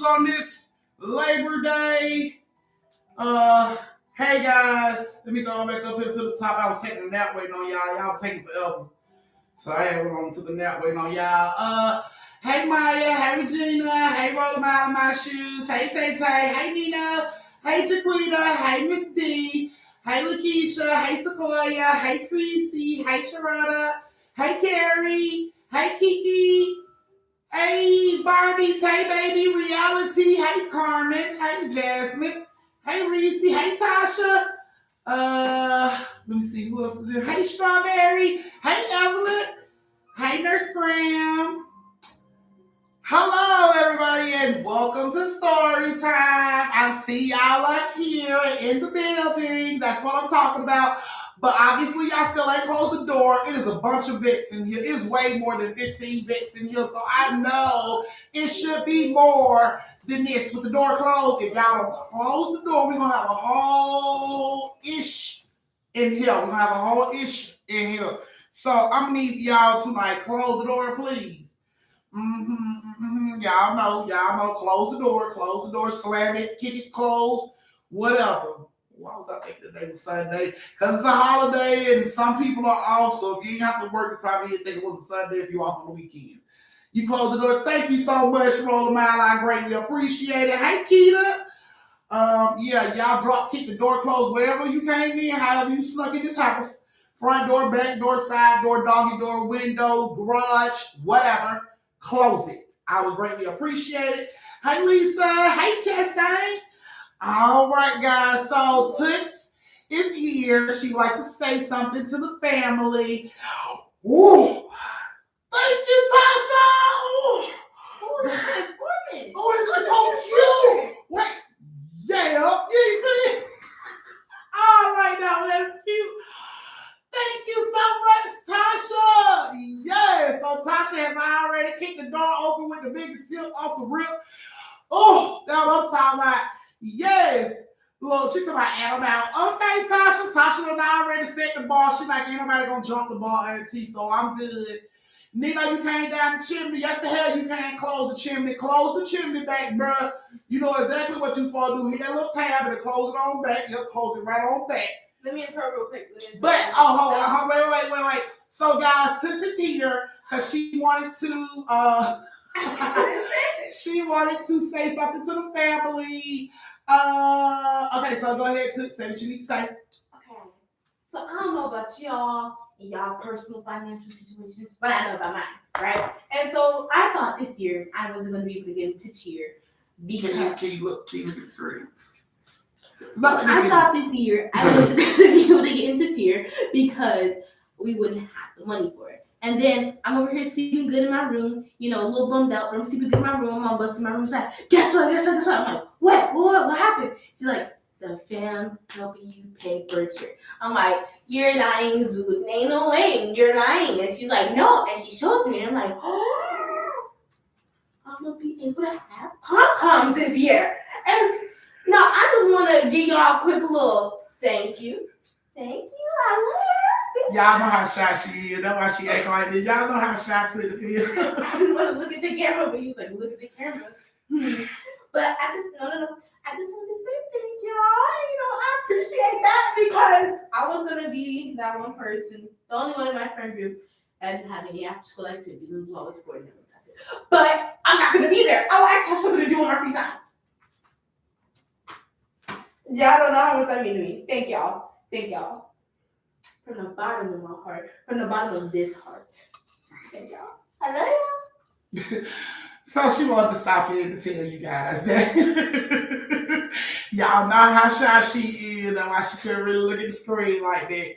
on this Labor Day. Hey guys, let me go back up here to the top. I was taking a nap waiting on y'all. Y'all taking forever. So I had on to the nap waiting on y'all. Hey Maya, hey Regina, hey Roll Out of My Shoes, hey Tay Tay, hey Nina, hey Jaquita, hey Miss D, hey Lakeisha, hey Sequoia, hey Creasy, hey Sharada, hey Carrie, hey Kiki, hey Barbie, Tay Baby, Reality, hey Carmen, hey Jasmine, hey Reese, hey Tasha, let me see who else is there. Hey Strawberry, hey Evelyn, hey Nurse Graham. Hello, everybody, and welcome to Storytime. I see y'all are here in the building. That's what I'm talking about. But obviously, y'all still ain't closed the door. It is a bunch of vets in here. It is way more than 15 vets in here. So I know it should be more than this with the door closed. If y'all don't close the door, we're going to have a whole ish in here. We're going to have a whole ish in here. So I'm going to need y'all to close the door, please. Y'all know, close the door, slam it, kick it closed, whatever. Why was I thinking today was Sunday? Because it's a holiday and some people are off, so if you ain't have to work, you probably didn't think it was a Sunday if you're off on the weekends. You close the door. Thank you so much, Roll Mile. I greatly appreciate it. Hey, Keita. Y'all kick the door closed wherever you came in, however you snuck in this house. Front door, back door, side door, doggy door, window, garage, whatever. Close it. I would greatly appreciate it. Hey, Lisa. Hey, Chastain. All right, guys. So, Toots is here. She'd like to say something to the family. Ooh. Thank you, Tasha. Oh, it's transforming. Oh, it's so cute. Wait. Yeah. You see? All right, now that's cute. Thank you so much, Tasha. Yes. So Tasha has already kicked the door open with the biggest tip off the rip. Oh, that's what I'm talking about. Yes. Look, she's about Adam out. Okay, Tasha. Tasha done already set the bar. She like, ain't nobody gonna jump the bar, auntie, so I'm good. Nina, you came down the chimney. Yes, the hell you can't close the chimney. Close the chimney back, bruh. You know exactly what you're supposed to do. Hit that little tab and close it on back. Yep, close it right on back. Let me interrupt real quick. Wait. So, guys, Tis is here because she wanted to she wanted to say something to the family. Okay, so go ahead, Tis. Say what you need to say. Okay. So I don't know about y'all and y'all personal financial situations, but I know about mine, right? And so I thought this year I wasn't going to be able to get into cheer because Can you look at the screen? I thought this year I wasn't going to be able to get into cheer because we wouldn't have the money for it. And then I'm over here sleeping good in my room, a little bummed out, but I'm sleeping good in my room. I'm busting my room side. Guess what? I'm like, what happened? She's like, the fam helping you pay for cheer. I'm like, you're lying, Zoo. Ain't no way, you're lying. And she's like, no. And she shows me, and I'm like, oh, I'm going to be able to have pom-poms this year. And no, I just want to give y'all a quick little thank you. Thank you. I love you. Y'all know how shy she is. That's why she acting like this. Y'all know how shy Tis is. I didn't want to look at the camera, but he was like, look at the camera. But I just want to say thank y'all. I appreciate that because I was going to be that one person, the only one in my friend group that didn't have any after school activities. It was always supporting them. But I'm not going to be there. I will actually have something to do on my free time. Y'all don't know how much that means to me. Thank y'all. From the bottom of my heart. From the bottom of this heart. Thank y'all. I love y'all. So she wanted to stop in to tell you guys that y'all know how shy she is and why she couldn't really look at the screen like that.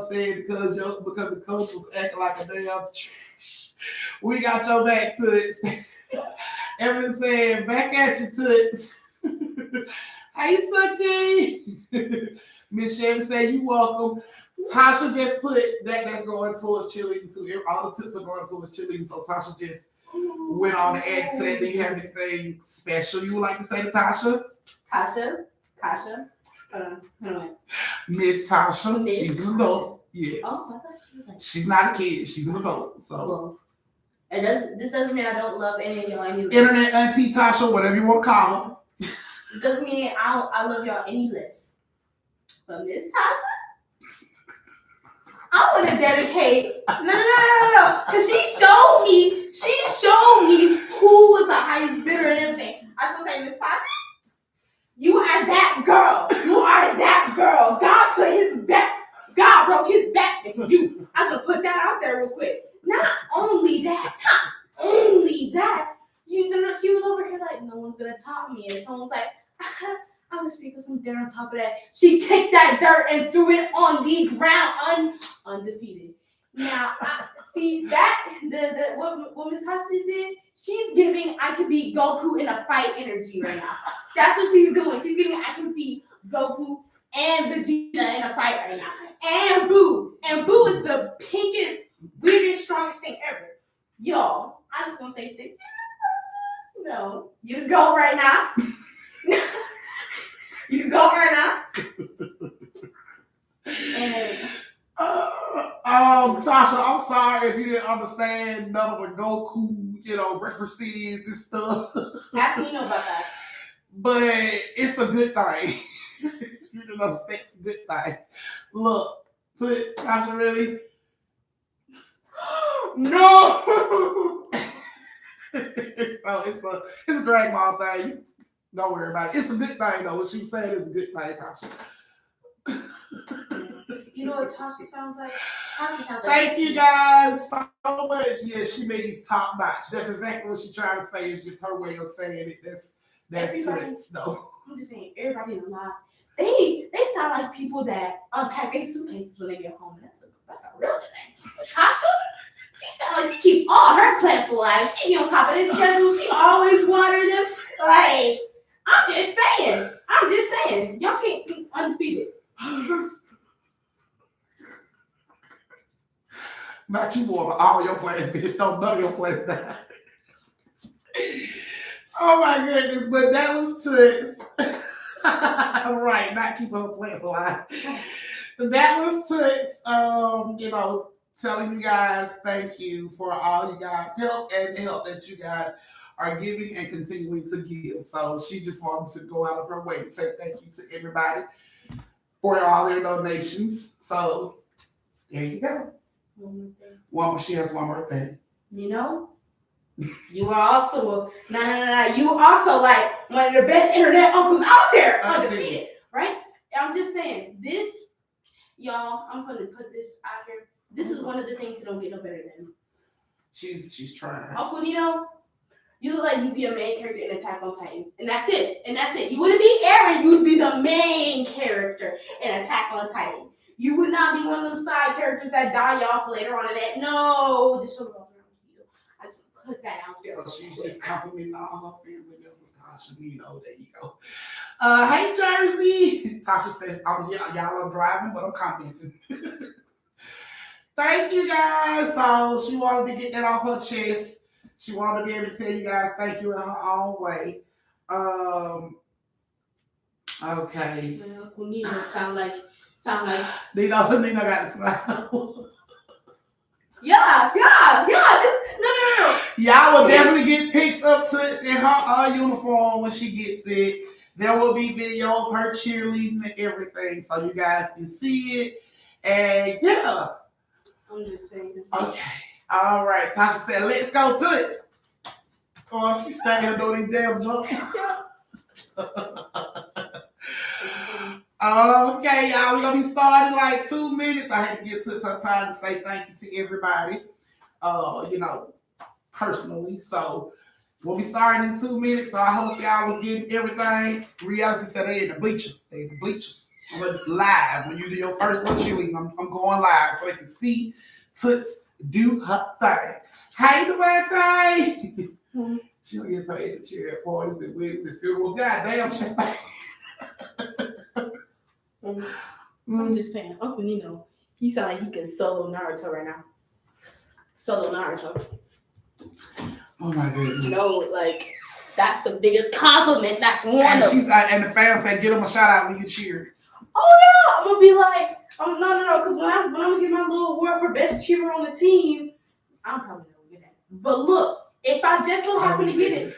Said because the coach was acting like a damn trash. We got your back, Toots. Evan said, back at you, Toots. Hey, Suki. Miss Chevy said, you welcome. Tasha just put that's going towards cheerleading too. All the tips are going towards cheerleading, so Tasha just went on and added to that. Do you have anything special you would like to say to Tasha? Tasha. Miss Tasha. She's an adult. Yes. Oh, I thought she was like... She's not a kid. She's an adult. So. Well, This doesn't mean I don't love any of y'all any less. Internet Auntie Tasha, whatever you want to call her. It doesn't mean I love y'all any less. But Miss Tasha, I want to dedicate. No. Because she showed me who was the highest bidder and everything. I was going to say, Miss Tasha, you are that girl. You are that girl. God broke his back for you. I'm going to put that out there real quick. Not only that, you know, she was over here like, no one's going to top me. And someone was like, I'm going to sprinkle some dirt on top of that. She kicked that dirt and threw it on the ground undefeated. Now, see that, what Miss Tasha just did, she's giving I could beat Goku in a fight energy right now. That's what she's doing. She's giving I can beat Goku and Vegeta in a fight right now. And Boo. And Boo is the pinkest, weirdest, strongest thing ever. Y'all, I just want to say thank you. No, you can go right now. You can go right now. And Tasha, I'm sorry if you didn't understand none of the Goku, references and stuff. Ask me know about that. But it's a good thing. You didn't understand, it's a good thing. Look, Tasha, really? No! So it's a Dragon Ball thing. Don't worry about it. It's a good thing though. What she said is a good thing, Tasha. You know what Tasha sounds like? Tasha sounds like. Thank you guys so much. Yeah, she made these top notch. That's exactly what she's trying to say. It's just her way of saying it. That's it. No. I'm just saying, everybody in the lot, they sound like people that unpack their suitcases when they get home. That's a real thing. But Tasha, she sounds like she keep all her plants alive. She be on top of this schedule. She always water them. Like, I'm just saying. Y'all can't be undefeated. Not you more, but all your plans, bitch. Don't none of your plans die. Oh my goodness, but that was Toots. Right, not keeping her plants alive. That was Toots, telling you guys thank you for all you guys' help and the help that you guys are giving and continuing to give. So she just wanted to go out of her way to say thank you to everybody for all their donations. So there you go. She has one more thing. You are also you also like one of the best internet uncles out there, undefeated, right? I'm just saying this, y'all. I'm gonna put this out here. This is one of the things that don't get no better than. She's trying. Uncle Nino, you look like you'd be a main character in Attack on Titan, and that's it. You wouldn't be Eren. You'd be the main character in Attack on Titan. You would not be one of them side characters that die off later on in that. No, this show goes around you. I just put that out there. So she's just complimenting all her family members. Tasha, there you go. Hey Jersey. Tasha says, y'all are driving, but I'm commenting. Thank you guys. So she wanted to get that off her chest. She wanted to be able to tell you guys thank you in her own way. Okay. Uncle Nino sound like. Nino got to smile. Yeah. No. Y'all will definitely get pics up to in her uniform when she gets it. There will be video of her cheerleading and everything, so you guys can see it. And yeah. I'm just saying. Okay. All right. Tasha said, let's go to it. Oh, she's standing here doing these damn jumps. Okay, y'all, we're going to be starting in like 2 minutes. I had to get to some time to say thank you to everybody, personally. So we'll be starting in 2 minutes. So I hope y'all was getting everything. Reality said they in the bleachers. I'm live. When you do your first one cheerleading, I'm going live so they can see Toots do her thing. Hey, Devante. She don't get paid to cheer at parties and weddings and funerals. Goddamn, just I'm just saying, Uncle Nino, he sound like he can solo Naruto right now. Solo Naruto. Oh my goodness. Like that's the biggest compliment. That's one and of and the fans said, "Get him a shout out when you cheer." Oh yeah, I'm gonna be like, no, because when I'm gonna get my little award for best cheerer on the team, I'm probably gonna get that. But look, if I just so happen to get it.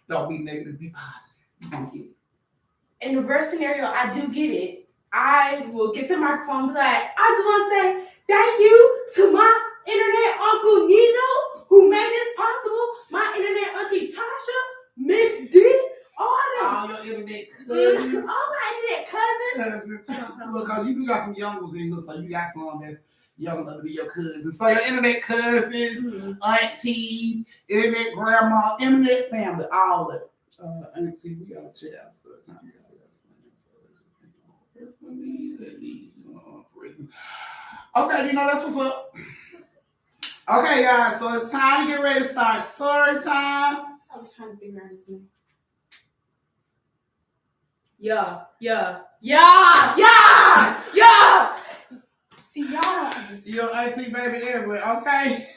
Don't be negative, be positive. Don't get it. In the reverse scenario, I do get it. I will get the microphone and be like, I just want to say thank you to my internet Uncle Nino who made this possible. My internet Auntie Tasha, Miss D, all your internet cousins. All my internet cousins. Look, cause you got some young ones in here, so you got some that's young enough to be your cousins. So your internet cousins, aunties, internet grandma, internet family, all of it. Auntie, we gotta check out story time. Okay, that's what's up. Okay, guys, so it's time to get ready to start story time. I was trying to figure out his name. Yeah. See, y'all don't understand. Your auntie baby everywhere, okay?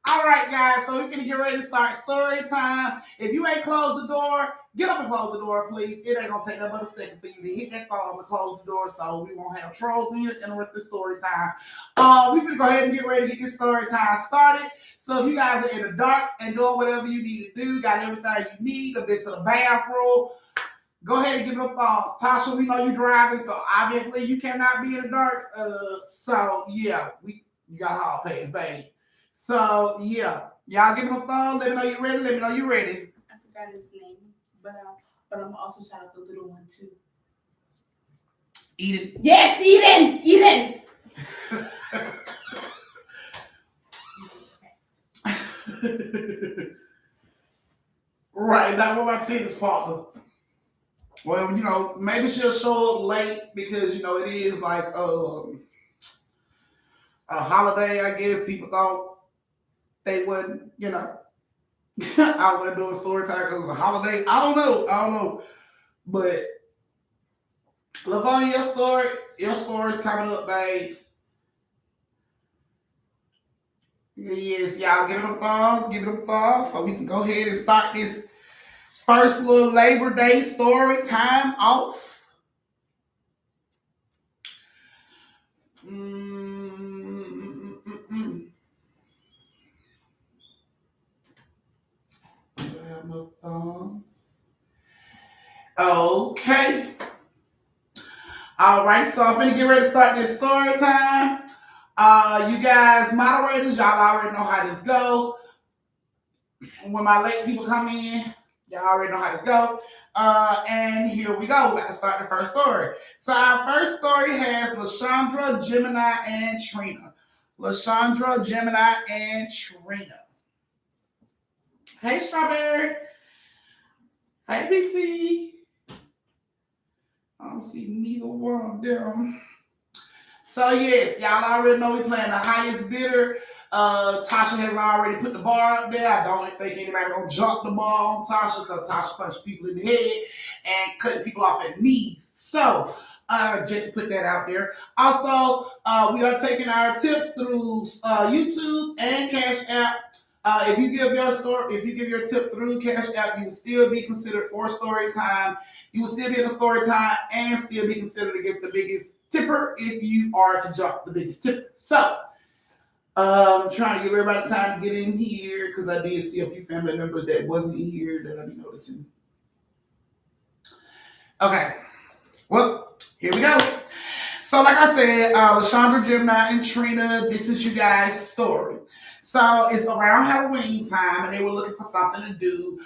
All right, guys, so we're going to get ready to start story time. If you ain't closed the door, get up and close the door, please. It ain't going to take that but a second for you to hit that phone and close the door so we won't have trolls in here interrupt the story time. We're going to go ahead and get ready to get this story time started. So if you guys are in the dark and doing whatever you need to do, got everything you need, a bit to the bathroom, go ahead and give it a thought. Tasha, we know you're driving, so obviously you cannot be in the dark. So, yeah, you got hall pass, baby. So, yeah. Y'all give me a thumb. Let me know you're ready. Let me know you're ready. I forgot his name, but I'm going to also shout out the little one, too. Eden. Yes, Eden. Right. Now, what about tennis partner? Well, maybe she'll show up late because, it is like a holiday, I guess. People thought they wouldn't, out there doing story time because it's a holiday. I don't know. But LaVonia, your story's coming up, babes. Yes, y'all give it a thumbs so we can go ahead and start this first little Labor Day story time off. No thumbs. Okay. All right, so I'm gonna get ready to start this story time. You guys, moderators, y'all already know how this go. When my late people come in, y'all already know how this go. And here we go. We're about to start the first story. So our first story has LaShondra, Gemini, and Trina. LaShondra, Gemini, and Trina. Hey, Strawberry. Hey, Pixie. I don't see neither one of them. So, yes, y'all already know we're playing the highest bidder. Tasha has already put the bar up there. I don't think anybody gonna jump the ball on Tasha because Tasha punched people in the head and cutting people off at knees. So, just to put that out there. Also, we are taking our tips through YouTube and Cash App. If you give your tip through Cash App, you will still be considered for story time. You will still be in a story time and still be considered against the biggest tipper if you are to jump the biggest tipper. So, trying to give everybody time to get in here because I did see a few family members that wasn't in here that I be noticing. Okay. Well, here we go. So, like I said, LaShondra, Gemini, and Trina, this is you guys' story. So it's around Halloween time, and they were looking for something to do.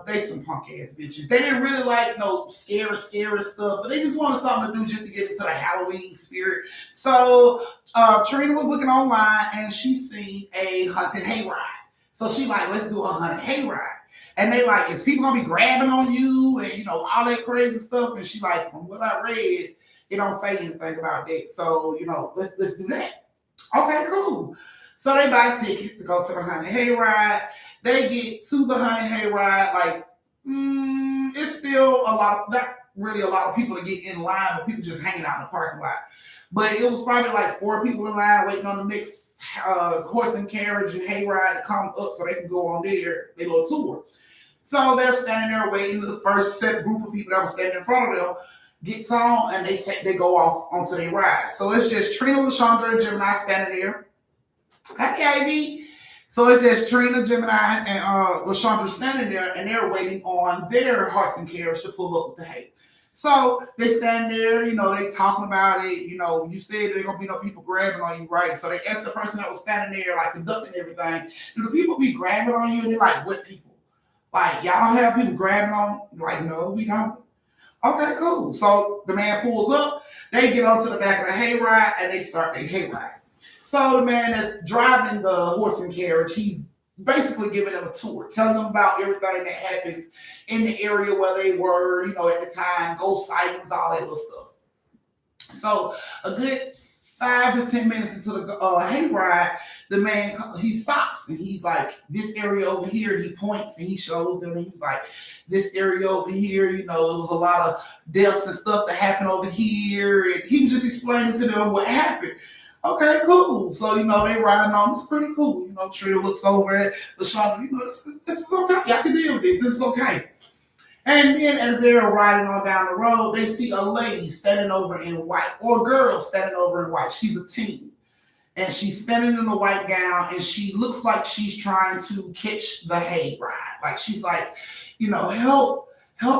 They some punk ass bitches. They didn't really like no scary stuff, but they just wanted something to do just to get into the Halloween spirit. So Trina was looking online, and she seen a haunted hayride. So she like, let's do a haunted hayride. And they like, is people gonna be grabbing on you and all that crazy stuff? And she like, from what I read, it don't say anything about that. So let's do that. Okay, cool. So they buy tickets to go to the haunted hayride. They get to the haunted hayride. Like, it's still not really a lot of people to get in line, but people just hanging out in the parking lot. But it was probably like 4 people in line waiting on the next horse and carriage and hayride to come up so they can go on their little tour. So they're standing there waiting. The first set group of people that was standing in front of them gets on and they go off onto their ride. So it's just Trina, LaShondra, and Gemini standing there. Hey, Amy. So it's just Trina, Gemini, and LaShondra standing there, and they're waiting on their horse and carriage to pull up with the hay. So they stand there, they talking about it. You said there ain't gonna be no people grabbing on you, right? So they asked the person that was standing there, like conducting everything, do the people be grabbing on you? And they're like, what people? Like, y'all don't have people grabbing on? Like, no, we don't. Okay, cool. So the man pulls up, they get onto the back of the hayride, and they start their hayride. So the man that's driving the horse and carriage, he's basically giving them a tour, telling them about everything that happens in the area where they were, at the time, ghost sightings, all that little stuff. So a good 5 to 10 minutes into the hayride, the man he stops and he's like, "This area over here." And he points and he shows them. And he's like, "This area over here, it was a lot of deaths and stuff that happened over here." And he was just explaining to them what happened. Okay, cool. So, they riding on. It's pretty cool. Trill looks over at LaShondra. This is okay. Y'all can deal with this. This is okay. And then as they're riding on down the road, they see a lady standing over in white, or a girl standing over in white. She's a teen. And she's standing in a white gown, and she looks like she's trying to catch the hay ride. Like, she's like, help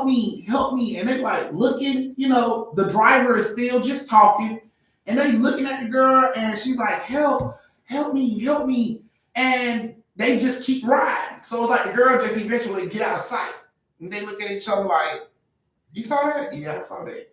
me, help me. And they're like looking, the driver is still just talking. And they looking at the girl, and she's like, help me, help me. And they just keep riding. So it's like the girl just eventually get out of sight. And they look at each other like, you saw that? Yeah, I saw that.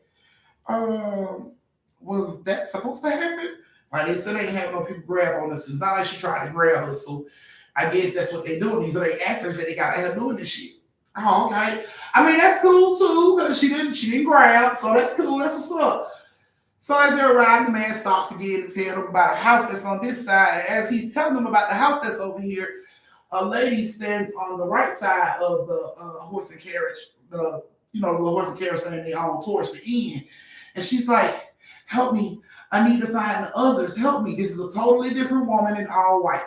Was that supposed to happen? Right, they still ain't having no people grab on us. It's not like she tried to grab us. So I guess that's what they doing. These are the actors that they got her doing this shit. Oh, okay. I mean, that's cool too, because she didn't grab, so that's cool. That's what's up. So as they're riding, the man stops again to tell them about a house that's on this side. And as he's telling them about the house that's over here, a lady stands on the right side of the horse and carriage. The horse and carriage standing there on towards the end. And she's like, help me. I need to find the others. Help me. This is a totally different woman in all white.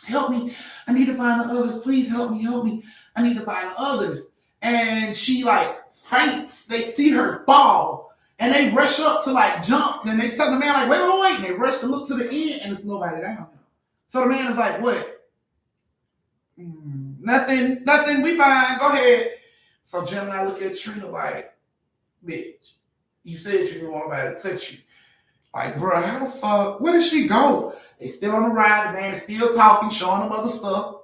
Help me. I need to find the others. Please help me. Help me. I need to find the others. And she like faints. They see her fall. And they rush up to like jump. And they tell the man like, wait. And they rush to look to the end, and there's nobody down there. So the man is like, what? Nothing. We fine. Go ahead. So Gemini look at Trina like, bitch, you said you didn't want nobody to touch you. Like, bro, how the fuck? Where did she go? They still on the ride. The man is still talking, showing them other stuff.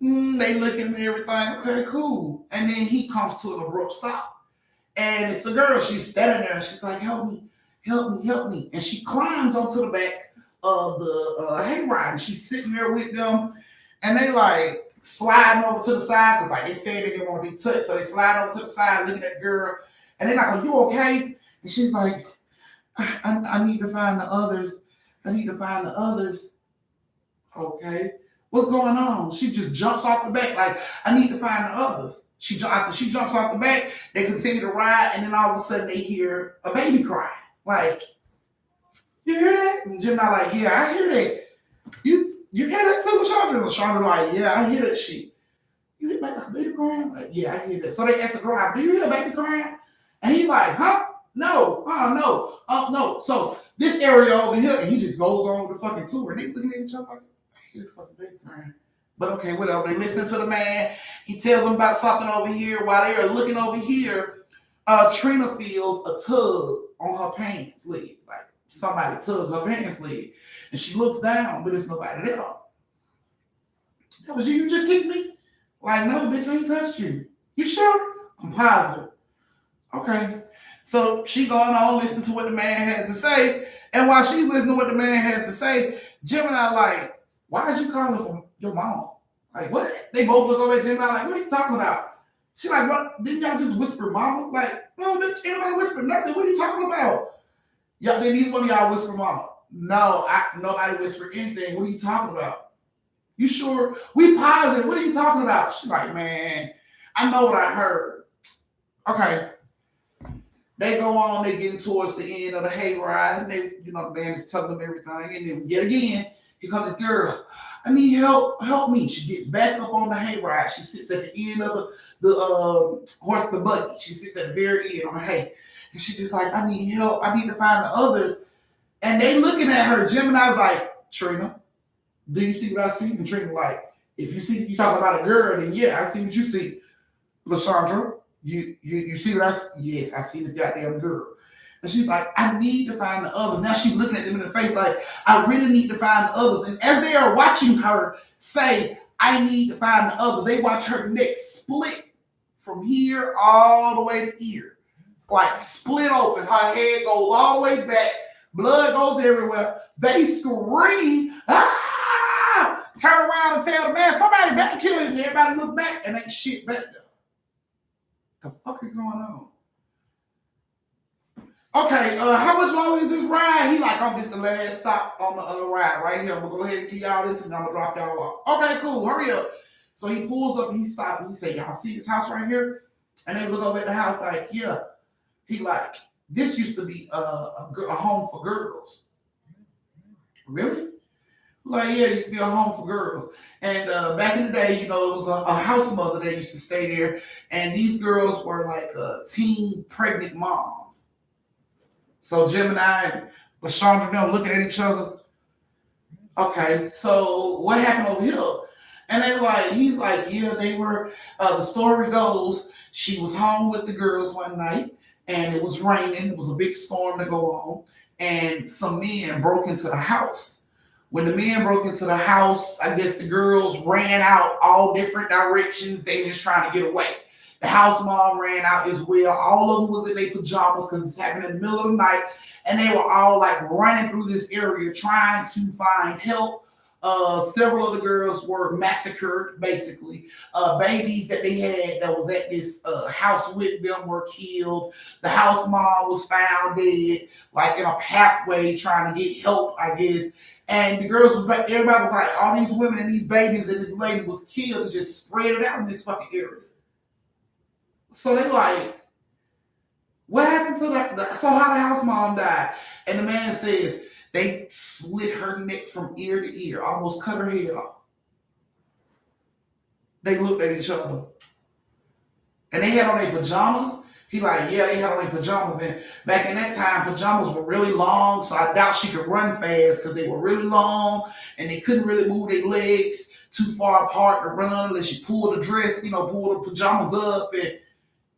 They looking at everything. Okay, cool. And then he comes to an abrupt stop. And it's the girl. She's standing there. And she's like, help me, help me, help me. And she climbs onto the back of the hayride. And she's sitting there with them. And they like sliding over to the side. Because like they said they didn't want to be touched. So they slide over to the side looking at the girl. And they're like, are you okay? And she's like, I need to find the others. I need to find the others. Okay. What's going on? She just jumps off the back like, I need to find the others. After she jumps off the back, they continue to ride, and then all of a sudden they hear a baby cry. Like, you hear that? And Gemini like, yeah, I hear that. You hear that too, LaShondra? LaShondra like, yeah, I hear that shit. You hear a baby crying? Like, yeah, I hear that. So they ask the driver, do you hear a baby crying? And he's like, huh? No. No. So this area over here, and he just goes on with the fucking tour. And they looking at each other like, I hear this fucking baby crying. But okay, whatever. They listening to the man. He tells them about something over here. While they are looking over here, Trina feels a tug on her pants leg. Like somebody tugged her pants leg. And she looks down, but there's nobody there. That was you? You just kicked me? Like, no, bitch, I ain't touched you. You sure? I'm positive. Okay. So she going on listening to what the man had to say. And while she's listening to what the man has to say, Gemini like, why is you calling for your mom? Like, what? They both look over at Gemini like, what are you talking about? She like, what? Didn't y'all just whisper mama? Like, no, bitch, anybody whisper nothing. What are you talking about? Y'all didn't even one of y'all whisper mama. No, nobody whispered anything. What are you talking about? You sure? We positive. What are you talking about? She's like, man, I know what I heard. Okay. They go on, they getting towards the end of the hayride, and they, the man is telling them everything. And then yet again, here comes this girl. I need help me. She gets back up on the hayride. She sits at the end of the horse, the buggy. She sits at the very end on the hay. And she's just like, I need help. I need to find the others. And they looking at her. Gemini's like, Trina, Do you see what I see? And Trina like, if you see you talking about a girl, then yeah, I see what you see. Lashandra, you see what I see? Yes, I see this goddamn girl. And she's like, I need to find the others. Now she's looking at them in the face like, I really need to find the others. And as they are watching her say, I need to find the other, they watch her neck split from here all the way to ear. Like split open. Her head goes all the way back. Blood goes everywhere. They scream, ah! Turn around and tell the man, somebody back killing him. Everybody look back and ain't shit back there. The fuck is going on? Okay, how much longer is this ride? He like, oh, this the last stop on the ride right here. I'm gonna go ahead and give y'all this and I'm gonna drop y'all off. Okay, cool, hurry up. So he pulls up and he stops and he say, y'all see this house right here? And they look over at the house like, yeah. He like, this used to be a home for girls. Really? Like, yeah, it used to be a home for girls. And back in the day, you know, it was a house mother that used to stay there. And these girls were like teen pregnant moms. So Gemini and Lashandra and them looking at each other. Okay, so what happened over here? And they like, he's like, yeah, they were, the story goes, she was home with the girls one night and it was raining. It was a big storm to go on. And some men broke into the house. When the men broke into the house, I guess the girls ran out all different directions. They just trying to get away. The house mom ran out as well. All of them was in their pajamas because it's happening in the middle of the night. And they were all like running through this area trying to find help. Several of the girls were massacred, basically. Babies that they had that was at this house with them were killed. The house mom was found dead, like in a pathway trying to get help, I guess. And the girls was like, everybody was like, all these women and these babies and this lady was killed and just spread it out in this fucking area. So they like, what happened to so how the house mom died? And the man says, they slit her neck from ear to ear, almost cut her head off. They looked at each other. And they had on their pajamas. He like, yeah, they had on their pajamas. And back in that time, pajamas were really long, so I doubt she could run fast because they were really long and they couldn't really move their legs too far apart to run unless she pulled the dress, pulled the pajamas up.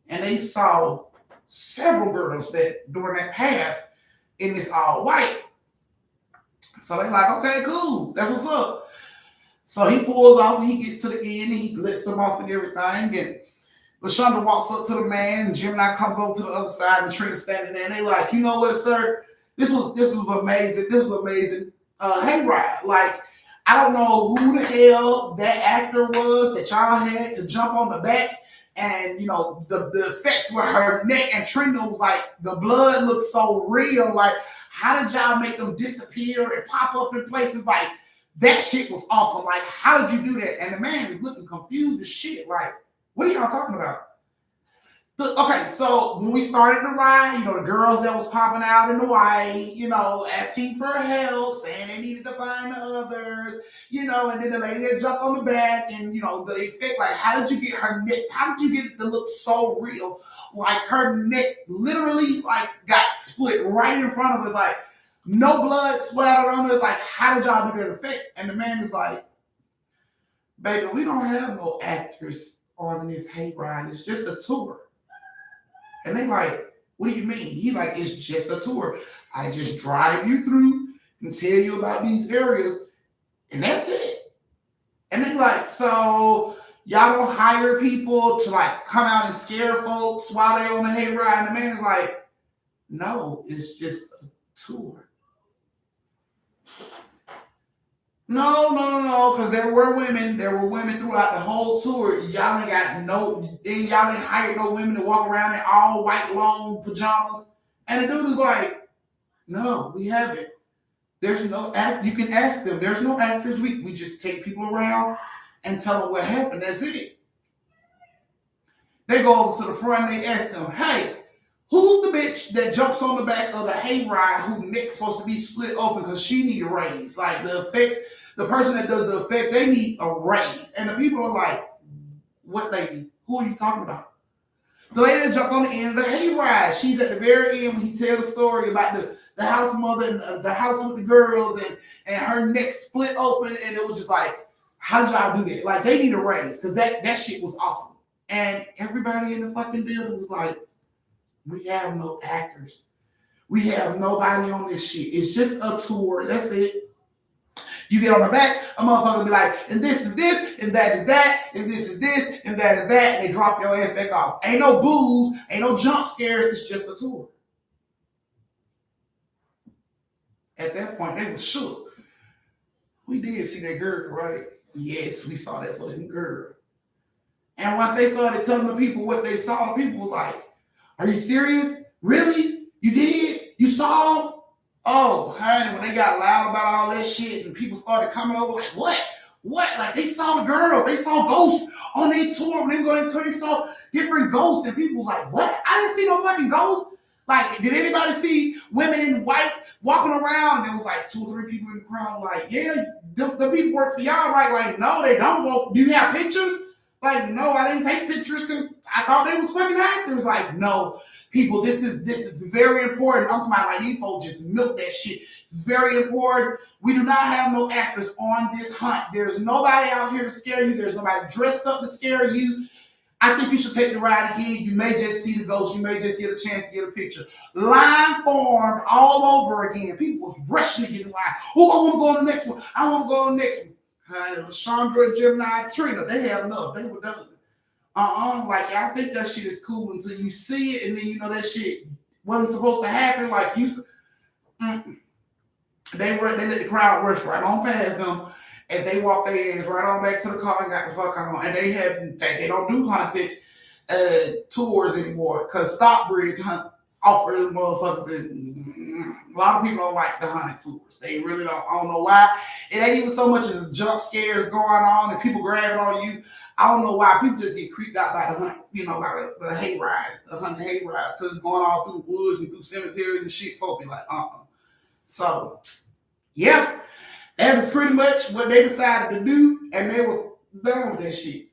And they saw several girls that during that path in this all white. So they like, okay, cool. That's what's up. So he pulls off and he gets to the end and he lets them off and everything. And Lashandra walks up to the man and Gemini comes over to the other side and Trina's standing there and they like, you know what, sir? This was amazing. This was amazing. Hey, Ryan, like, I don't know who the hell that actor was that y'all had to jump on the back. And, the effects were her neck and Trina was like, the blood looked so real. Like, how did y'all make them disappear and pop up in places? Like, that shit was awesome. Like, how did you do that? And the man is looking confused as shit. Like, what are y'all talking about? Okay, so when we started the ride, the girls that was popping out in the white, asking for help, saying they needed to find the others, and then the lady that jumped on the back and, the effect, like, how did you get her neck? How did you get it to look so real? Like, her neck literally, like, got split right in front of us, like, no blood splattered on us. Like, how did y'all do that effect? And the man is like, baby, we don't have no actors on this hayride. It's just a tour. And they like, what do you mean? He like, it's just a tour. I just drive you through and tell you about these areas, and that's it. And they like, so y'all don't hire people to like come out and scare folks while they're on the hayride? And the man is like, no, it's just a tour. No, because there were women throughout the whole tour. Y'all ain't hired no women to walk around in all white long pajamas. And the dude is like, no, we haven't. There's no act. You can ask them. There's no actors. We just take people around and tell them what happened. That's it. They go over to the front and they ask them, hey, who's the bitch that jumps on the back of the hayride whose neck's supposed to be split open because she need a raise? Like the effects, the person that does the effects, they need a raise. And the people are like, what lady? Who are you talking about? The lady that jumped on the end of the hayride, she's at the very end when he tells the story about the house mother and the house with the girls and her neck split open, and it was just like, how did y'all do that? Like, they need a raise because that shit was awesome. And everybody in the fucking building was like, we have no actors. We have nobody on this shit. It's just a tour. That's it. You get on the back, a motherfucker will be like, and this is this, and that is that, and this is this, and that is that, and they drop your ass back off. Ain't no boos, ain't no jump scares, it's just a tour. At that point, they were shook. We did see that girl, right? Yes, we saw that fucking girl. And once they started telling the people what they saw, the people was like, are you serious? Really? You did? You saw them? Oh, honey, when they got loud about all that shit and people started coming over like, what? What? Like, they saw the girl. They saw ghosts on their tour. When they were going to tour, they saw different ghosts. And people were like, what? I didn't see no fucking ghosts. Like, did anybody see women in white walking around? And there was like 2 or 3 people in the crowd like, yeah, the people work for y'all, right? Like, no, they don't. Well, do you have pictures? Like, no, I didn't take pictures because I thought they was fucking actors. Like, no, people, this is very important. I'm talking about like these folks just milk that shit. It's very important. We do not have no actors on this hunt. There's nobody out here to scare you. There's nobody dressed up to scare you. I think you should take the ride again. You may just see the ghost. You may just get a chance to get a picture. Line formed all over again. People was rushing to get in line. Oh, I want to go on the next one. I want to go on the next one. Chandra, Gemini, Trina, they had enough. They were done. Like, y'all think that shit is cool until you see it, and then you know that shit wasn't supposed to happen. Like, they let the crowd rush right on past them, and they walked their ass right on back to the car and got the fuck on. And they don't do haunted tours anymore because Stockbridge offers motherfuckers, and a lot of people don't like the haunted tours. They really don't. I don't know why. It ain't even so much as jump scares going on and people grabbing on you. I don't know why people just get creeped out by the hunt, by the hay rides, the hunting hay rides, because it's going all through the woods and through cemeteries and shit. Folk be like, So, yeah, that was pretty much what they decided to do, and they was done with that shit.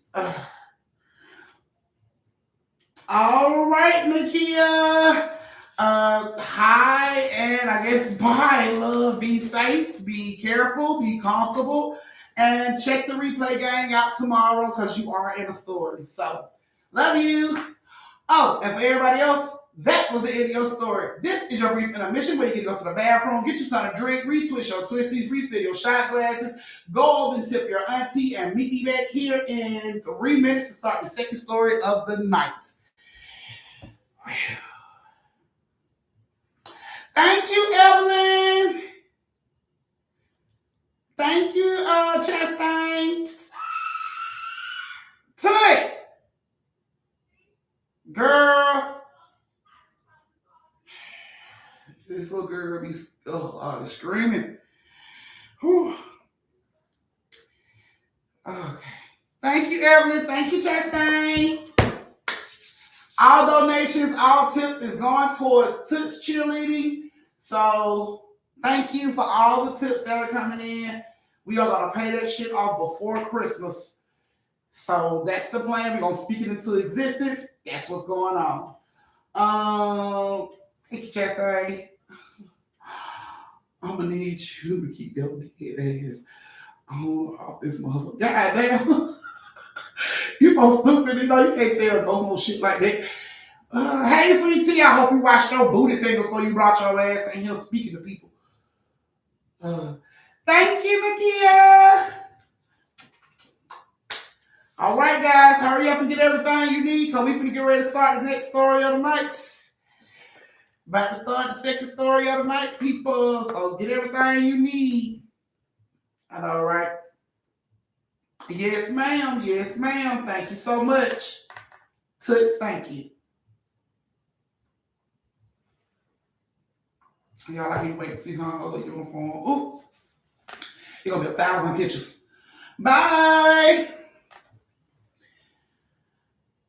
All right, Nakia. Hi, and I guess bye, love. Be safe, be careful, be comfortable, and check the replay gang out tomorrow because you are in a story. So, love you. Oh, and for everybody else, that was the end of your story. This is your brief intermission where you can go to the bathroom, get you something to drink, retwist your twisties, refill your shot glasses, go over and tip your auntie, and meet me back here in 3 minutes to start the second story of the night. Thank you, Evelyn. Thank you, Chastain. Tonight, girl, this little girl be screaming. Whew. Okay. Thank you, Evelyn. Thank you, Chastain. All donations, all tips is going towards Toots cheerleading. So thank you for all the tips that are coming in. We are going to pay that shit off before Christmas. So that's the plan. We're going to speak it into existence. That's what's going on. Thank you, Chastain. I'm going to need you to keep your dead ass on off this motherfucker. God damn. You so stupid. You can't tell those no shit like that. Hey, Sweet Tea, I hope you washed your booty fingers before you brought your ass in here speaking to people. Thank you, Nakia. All right, guys, hurry up and get everything you need because we're going to get ready to start the next story of the night. About to start the second story of the night, people. So get everything you need. All right. Yes, ma'am. Yes, ma'am. Thank you so much. Toots, thank you. Y'all, I can't wait to see her other uniform. Ooh. It's going to be 1,000 pictures. Bye.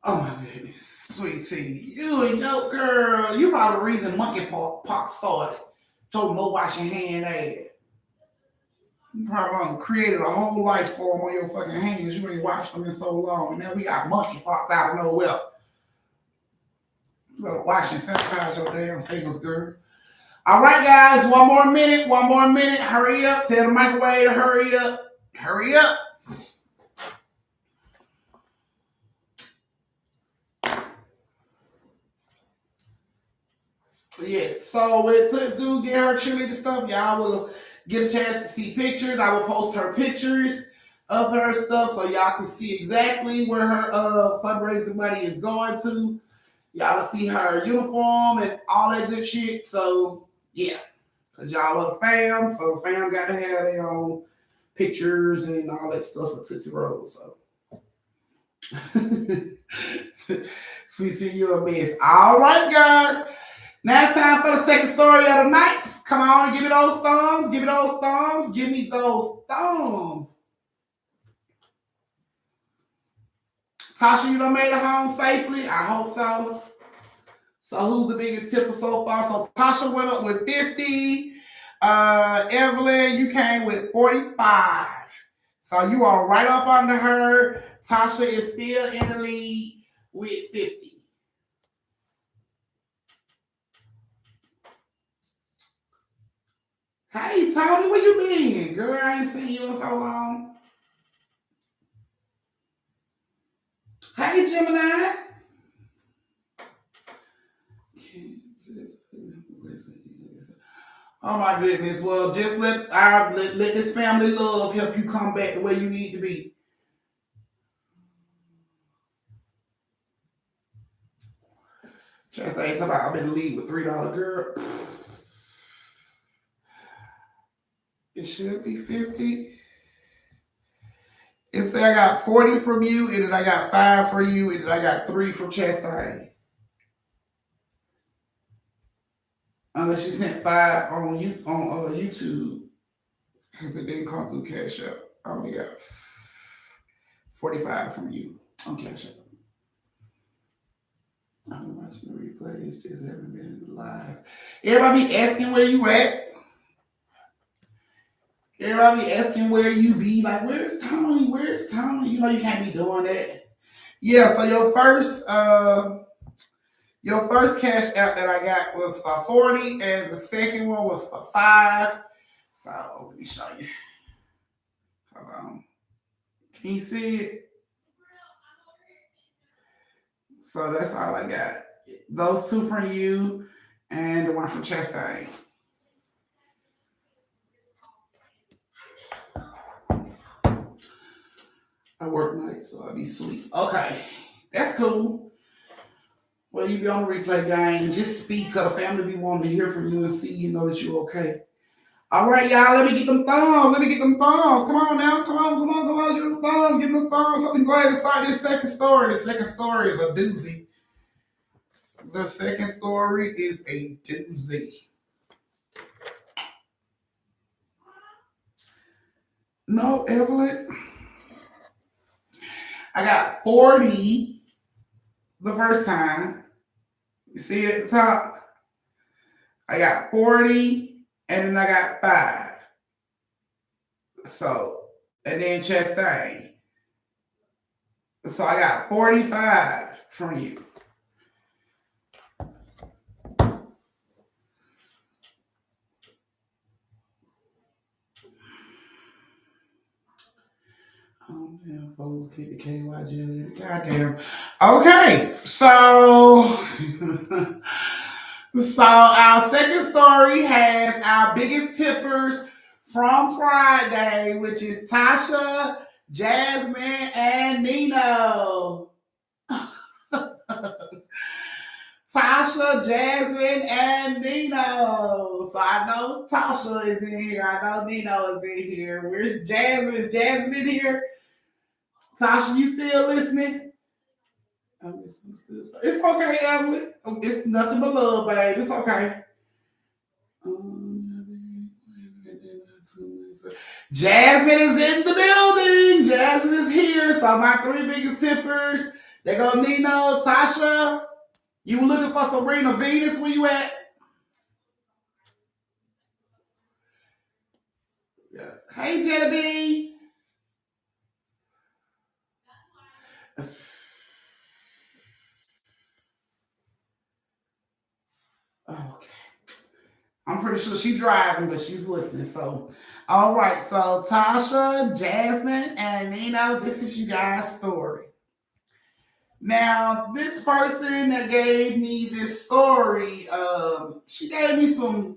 Oh, my goodness. Sweet Tea. You ain't no girl. You probably the reason monkeypox started. Told no wash your hand ass. You probably created a whole life form on your fucking hands. You ain't washed them in so long. And now we got monkeypox out of nowhere. You better wash and sanitize your damn fingers, girl. All right, guys, one more minute, one more minute. Hurry up. Tell the microwave to hurry up. Hurry up. Yes, so with Toots do get her cheerleader stuff, y'all will get a chance to see pictures. I will post her pictures of her stuff so y'all can see exactly where her fundraising money is going to. Y'all will see her uniform and all that good shit. So yeah, because y'all are the fam, so the fam got to have their own pictures and all that stuff for Tootsie Roll. So sweet tea, you're a mess. All right, guys. Now it's time for the second story of the night. Come on and give me those thumbs. Give me those thumbs. Give me those thumbs. Tasha, you done made it home safely? I hope so. So who's the biggest tipper so far? So Tasha went up with 50. Evelyn, you came with 45. So you are right up under her. Tasha is still in the lead with 50. Hey, Tony, where you been? Girl, I ain't seen you in so long. Hey, Gemini. Oh my goodness. Well, just let this family love help you come back the way you need to be. Chastain talking about I'm in the league with $3 girl. It should be 50. It said I got 40 from you, and then I got 5 for you, and then I got 3 from Chastain. Unless you sent 5 on YouTube, because it didn't come through Cash App. I only got 45 from you on Cash App. I'm watching the replays, just haven't been in the lives. Everybody be asking where you at. Everybody be asking where you be. Like, where's Tony? Where's Tony? You know you can't be doing that. Yeah, so your first Cash App that I got was for 40, and the second one was for 5. So let me show you. Hold on. Can you see it? So that's all I got. Those 2 from you and the one from Chastain. I work nights, so I be sleep. Okay, that's cool. Well, you be on the replay game. Just speak, because the family be wanting to hear from you and see you know that you're okay. All right, y'all, let me get them thumbs. Let me get them thumbs. Come on now. Come on. Give them thumbs. Give them thumbs. So we can go ahead and start this second story. The second story is a doozy. The second story is a doozy. No, Evelyn. I got 40 the first time. You see it at the top? I got 40, and then I got 5. So, and then Chastain. So I got 45 from you. Oh, damn, folks, get the KY jelly. Goddamn. Okay, so our second story has our biggest tippers from Friday, which is Tasha, Jasmine, and Nino. Tasha, Jasmine, and Nino. So I know Tasha is in here. I know Nino is in here. Where's Jasmine? Is Jasmine in here? Tasha, you still listening? I'm listening. It's okay, Evelyn. It's nothing but love, babe. It's okay. Jasmine is in the building. Jasmine is here. So my 3 biggest tippers. They go Nino, Tasha. You were looking for Serena Venus? Where you at? Yeah. Hey, Jelly Bean. pretty sure she's driving, but she's listening. So, all right. So, Tasha, Jasmine, and Nina, this is you guys' story. Now, this person that gave me this story, she gave me a story,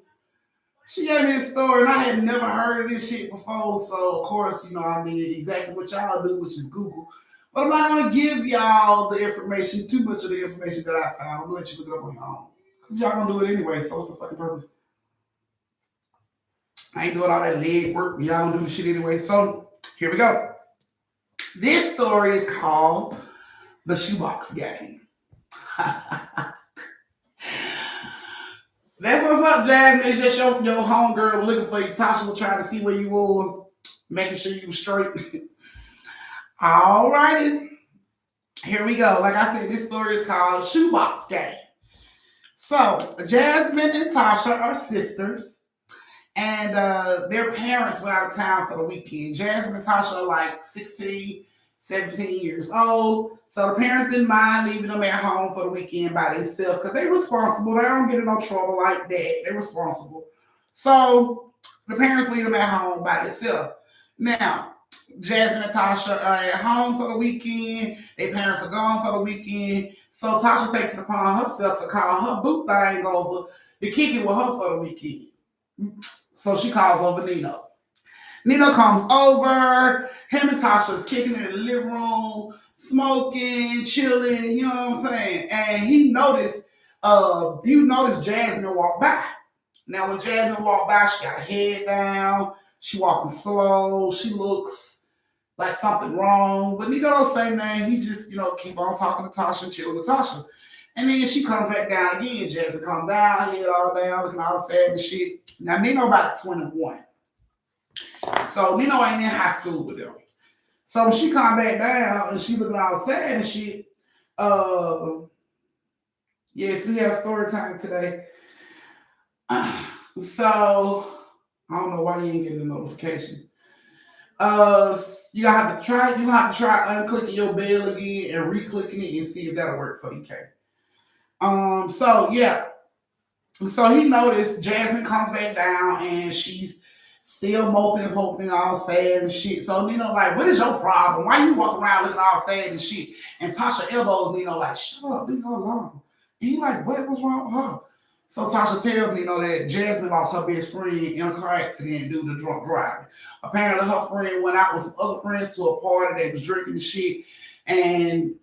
and I had never heard of this shit before. So, of course, I did exactly what y'all do, which is Google. But I'm not gonna give y'all the information, too much of the information that I found. I'm gonna let you look it up on your own. Because y'all gonna do it anyway, so what's the fucking purpose? I ain't doing all that leg work. Y'all gonna do the shit anyway. So here we go. This story is called The Shoebox Game. That's what's up, Jasmine. It's just your homegirl looking for you. Tasha was trying to see where you were, making sure you were straight. All righty. Here we go. Like I said, this story is called Shoebox Game. So, Jasmine and Tasha are sisters, and their parents went out of town for the weekend. Jasmine and Tasha are like 16, 17 years old, so the parents didn't mind leaving them at home for the weekend by themselves because they're responsible. They don't get in no trouble like that. They're responsible. So, the parents leave them at home by themselves. Now, Jasmine and Tasha are at home for the weekend. Their parents are gone for the weekend. So Tasha takes it upon herself to call her boo thing over to kick it with her for the weekend. So she calls over Nino. Nino comes over. Him and Tasha is kicking in the living room, smoking, chilling, you know what I'm saying? And he noticed Jasmine walk by. Now when Jasmine walked by, she got her head down. She walking slow. She looks like something wrong. But Nino don't say nothing. He just, keep on talking to Tasha and chilling with Tasha. And then she comes back down again. Jasmine comes down, head all down, looking all sad and shit. Now Nino about 21. So Nino ain't in high school with them. So when she come back down and she looking all sad and shit, yes, we have story time today. So I don't know why you ain't getting the notifications. You have to try unclicking your bell again and re-clicking it and see if that'll work for you, okay? So yeah. So he noticed Jasmine comes back down and she's still moping and hoping, all sad and shit. So Nino like, what is your problem? Why you walking around looking all sad and shit? And Tasha elbows Nino like, shut up, leave her alone. And he like, what's wrong with her? So Tasha tells Nino that Jasmine lost her best friend in a car accident due to drunk driving. Apparently her friend went out with some other friends to a party. They was drinking and shit. And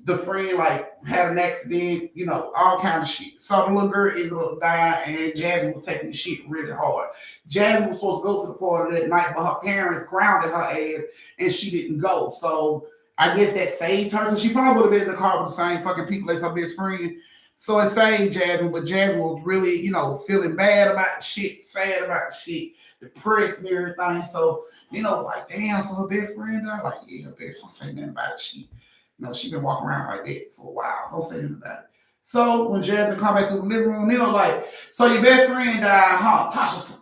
the friend like had an accident, all kind of shit. So the little girl ended up dying and Jasmine was taking the shit really hard. Jasmine was supposed to go to the party that night, but her parents grounded her ass and she didn't go. So I guess that saved her because she probably would have been in the car with the same fucking people as her best friend. So it saved Jasmine, but Jasmine was really, feeling bad about the shit, sad about the shit, depressed and everything. So, like, damn, so her best friend died? Like, yeah, her best friend say nothing about it. She been walking around like that for a while. Don't say anything about it. So when Jasmine come back to the living room, like, so your best friend died, huh? Tasha,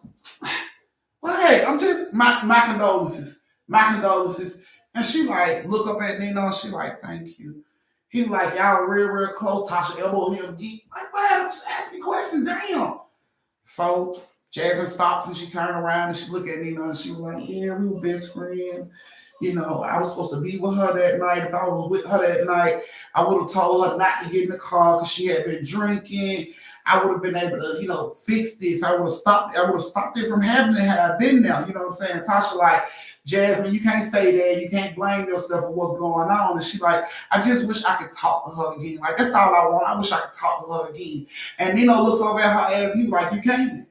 well, hey, I'm just, my condolences. My condolences. And she like, look up at Nino and she like, thank you. He was like, y'all real close. Tasha elbowed him deep. Like, man, I'm just asking questions. Damn. So Jasmine stops and she turned around and she looked at Nino and she was like, yeah, we were best friends. I was supposed to be with her that night. If I was with her that night, I would have told her not to get in the car because she had been drinking. I would have been able to, fix this. I would have stopped it from happening had I been there. You know what I'm saying? Tasha like, Jasmine, you can't stay there. You can't blame yourself for what's going on. And she like, I just wish I could talk to her again. Like, that's all I want. I wish I could talk to her again. And Nino looks over at her ass. He like, you can't.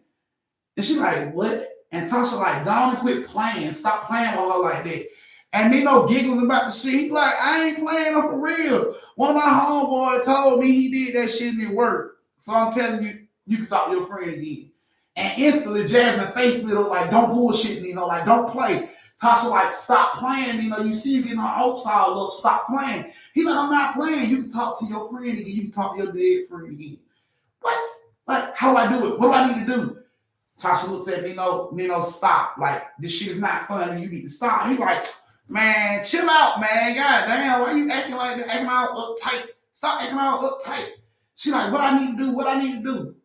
And she like, what? And Tasha like, go on and quit playing. Stop playing with her like that. And Nino giggling about the shit. He like, I ain't playing her for real. One of my homeboys told me he did that shit and it worked. So I'm telling you, you can talk to your friend again. And instantly, Jasmine face lit up like, don't bullshit, Nino. Like, don't play. Tasha like, stop playing, you see you getting her hopes all up, stop playing. He like, I'm not playing. You can talk to your friend again. You can talk to your dead friend again. What? Like, how do I do it? What do I need to do? Tasha looks at Nino, stop. Like, this shit is not funny. You need to stop. He like, man, chill out, man. God damn, why you acting like that? Acting all uptight. Stop acting all uptight. She like, what I need to do? What I need to do?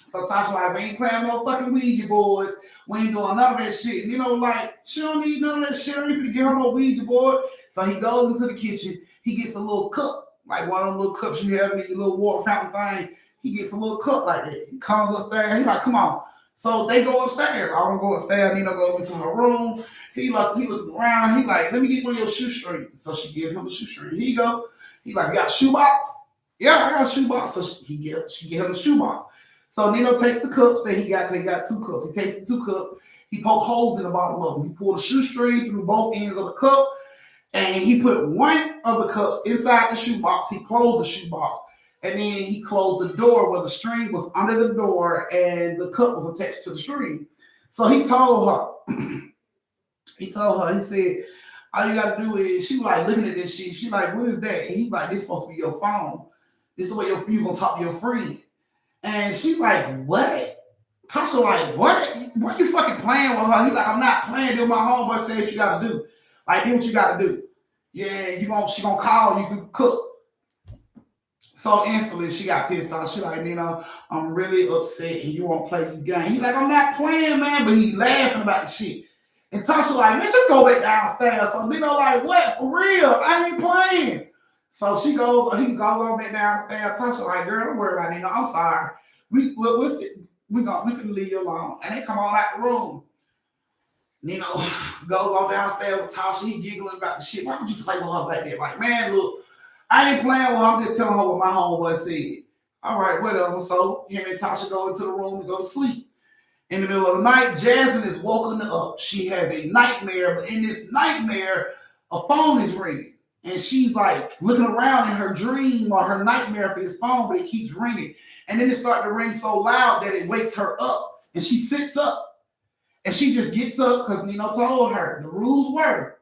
So Tasha like, we ain't playing no fucking Ouija boards. We ain't doing none of that shit. And, like, she don't need none of that shit. I ain't finna get her no Ouija board. So he goes into the kitchen. He gets a little cup, like one of them little cups you have in your little water fountain thing. He gets a little cup like that. He comes upstairs. He like, come on. So they go upstairs. I don't go upstairs. Nino goes into her room. He looking around. He like, let me get one of your shoestrings. So she gives him a shoestring. Here you go. He like, you got a shoebox? Yeah, I got a shoebox. So she get him the shoebox. So Nino takes the cups that he got. They got 2 cups. He takes the 2 cups. He poked holes in the bottom of them. He pulled a shoestring through both ends of the cup, and he put one of the cups inside the shoebox. He closed the shoebox, and then he closed the door where the string was under the door, and the cup was attached to the string. So he told her, he said, all you gotta do is, she was like looking at this shit. She like, what is that? And he like, this supposed to be your phone. This is what you gonna talk to your friend. And she like, what? Tasha like, what? Why you fucking playing with her? He like, I'm not playing. Do my homeboy said what you gotta do. Like, do what you gotta do. Yeah, she gonna call you to cook. So instantly she got pissed off. She like, I'm really upset and you won't play this game. He like, I'm not playing, man, but he laughing about the shit. And Tasha like, man, just go back downstairs. So Nino like, what? For real? I ain't playing. So he goes back downstairs. Tasha like, girl, don't worry about it. I'm sorry. We finna leave you alone. And they come on out the room. Nino goes on downstairs with Tasha. He giggling about the shit. Why would you play with her like that? Like, man, look, I ain't playing with her. I'm just telling her what my homeboy said. All right, whatever. So him and Tasha go into the room to go to sleep. In the middle of the night, Jasmine is woken up. She has a nightmare, but in this nightmare, a phone is ringing. And she's like looking around in her dream or her nightmare for this phone, but it keeps ringing. And then it starts to ring so loud that it wakes her up. And she sits up. And she just gets up because Nino told her the rules were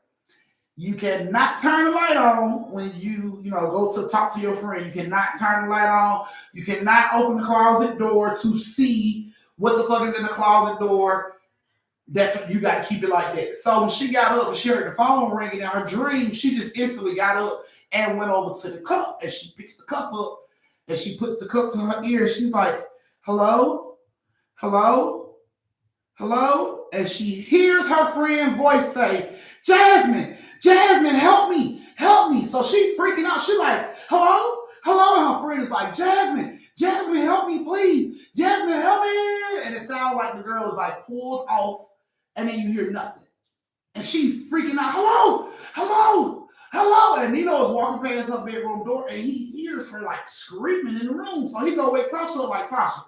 you cannot turn the light on when you go to talk to your friend. You cannot turn the light on. You cannot open the closet door to see what the fuck is in the closet door. That's what you got to keep it like that. So when she got up and she heard the phone ringing in her dream, she just instantly got up and went over to the cup. And she picks the cup up and she puts the cup to her ear. She's like, hello? Hello? Hello? And she hears her friend's voice say, Jasmine, help me, help me. So she freaking out. She like, hello? Hello? And her friend is like, Jasmine, help me, please. Jasmine, help me. And it sounds like the girl is like pulled off and then you hear nothing. And she's freaking out, hello, hello, hello. And Nino is walking past her bedroom door and he hears her like screaming in the room. So he go wake Tasha up like, Tasha,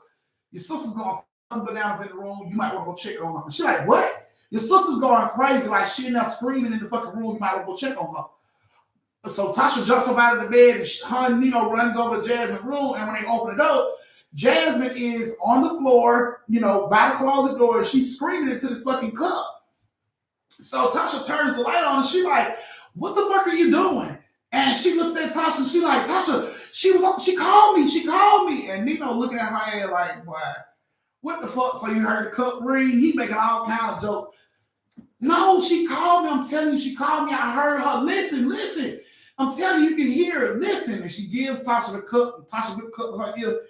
your sister's going bananas in the room. You might want to go check on her. She's like, what? Your sister's going crazy. Like, she in there screaming in the fucking room. You might want to go check on her. So Tasha jumps up out of the bed and her and Nino runs over to Jasmine's room. And when they open the door, Jasmine is on the floor, by the closet door. And she's screaming into this fucking cup. So Tasha turns the light on and she's like, what the fuck are you doing? And she looks at Tasha and she's like, Tasha, she called me. And Nino looking at her head like, boy, what the fuck? So you heard the cup ring? He making all kind of jokes. No, she called me. I'm telling you, she called me. I heard her. Listen. I'm telling you, you can hear her. Listen. And she gives Tasha the cup. And Tasha with the cup to her ear.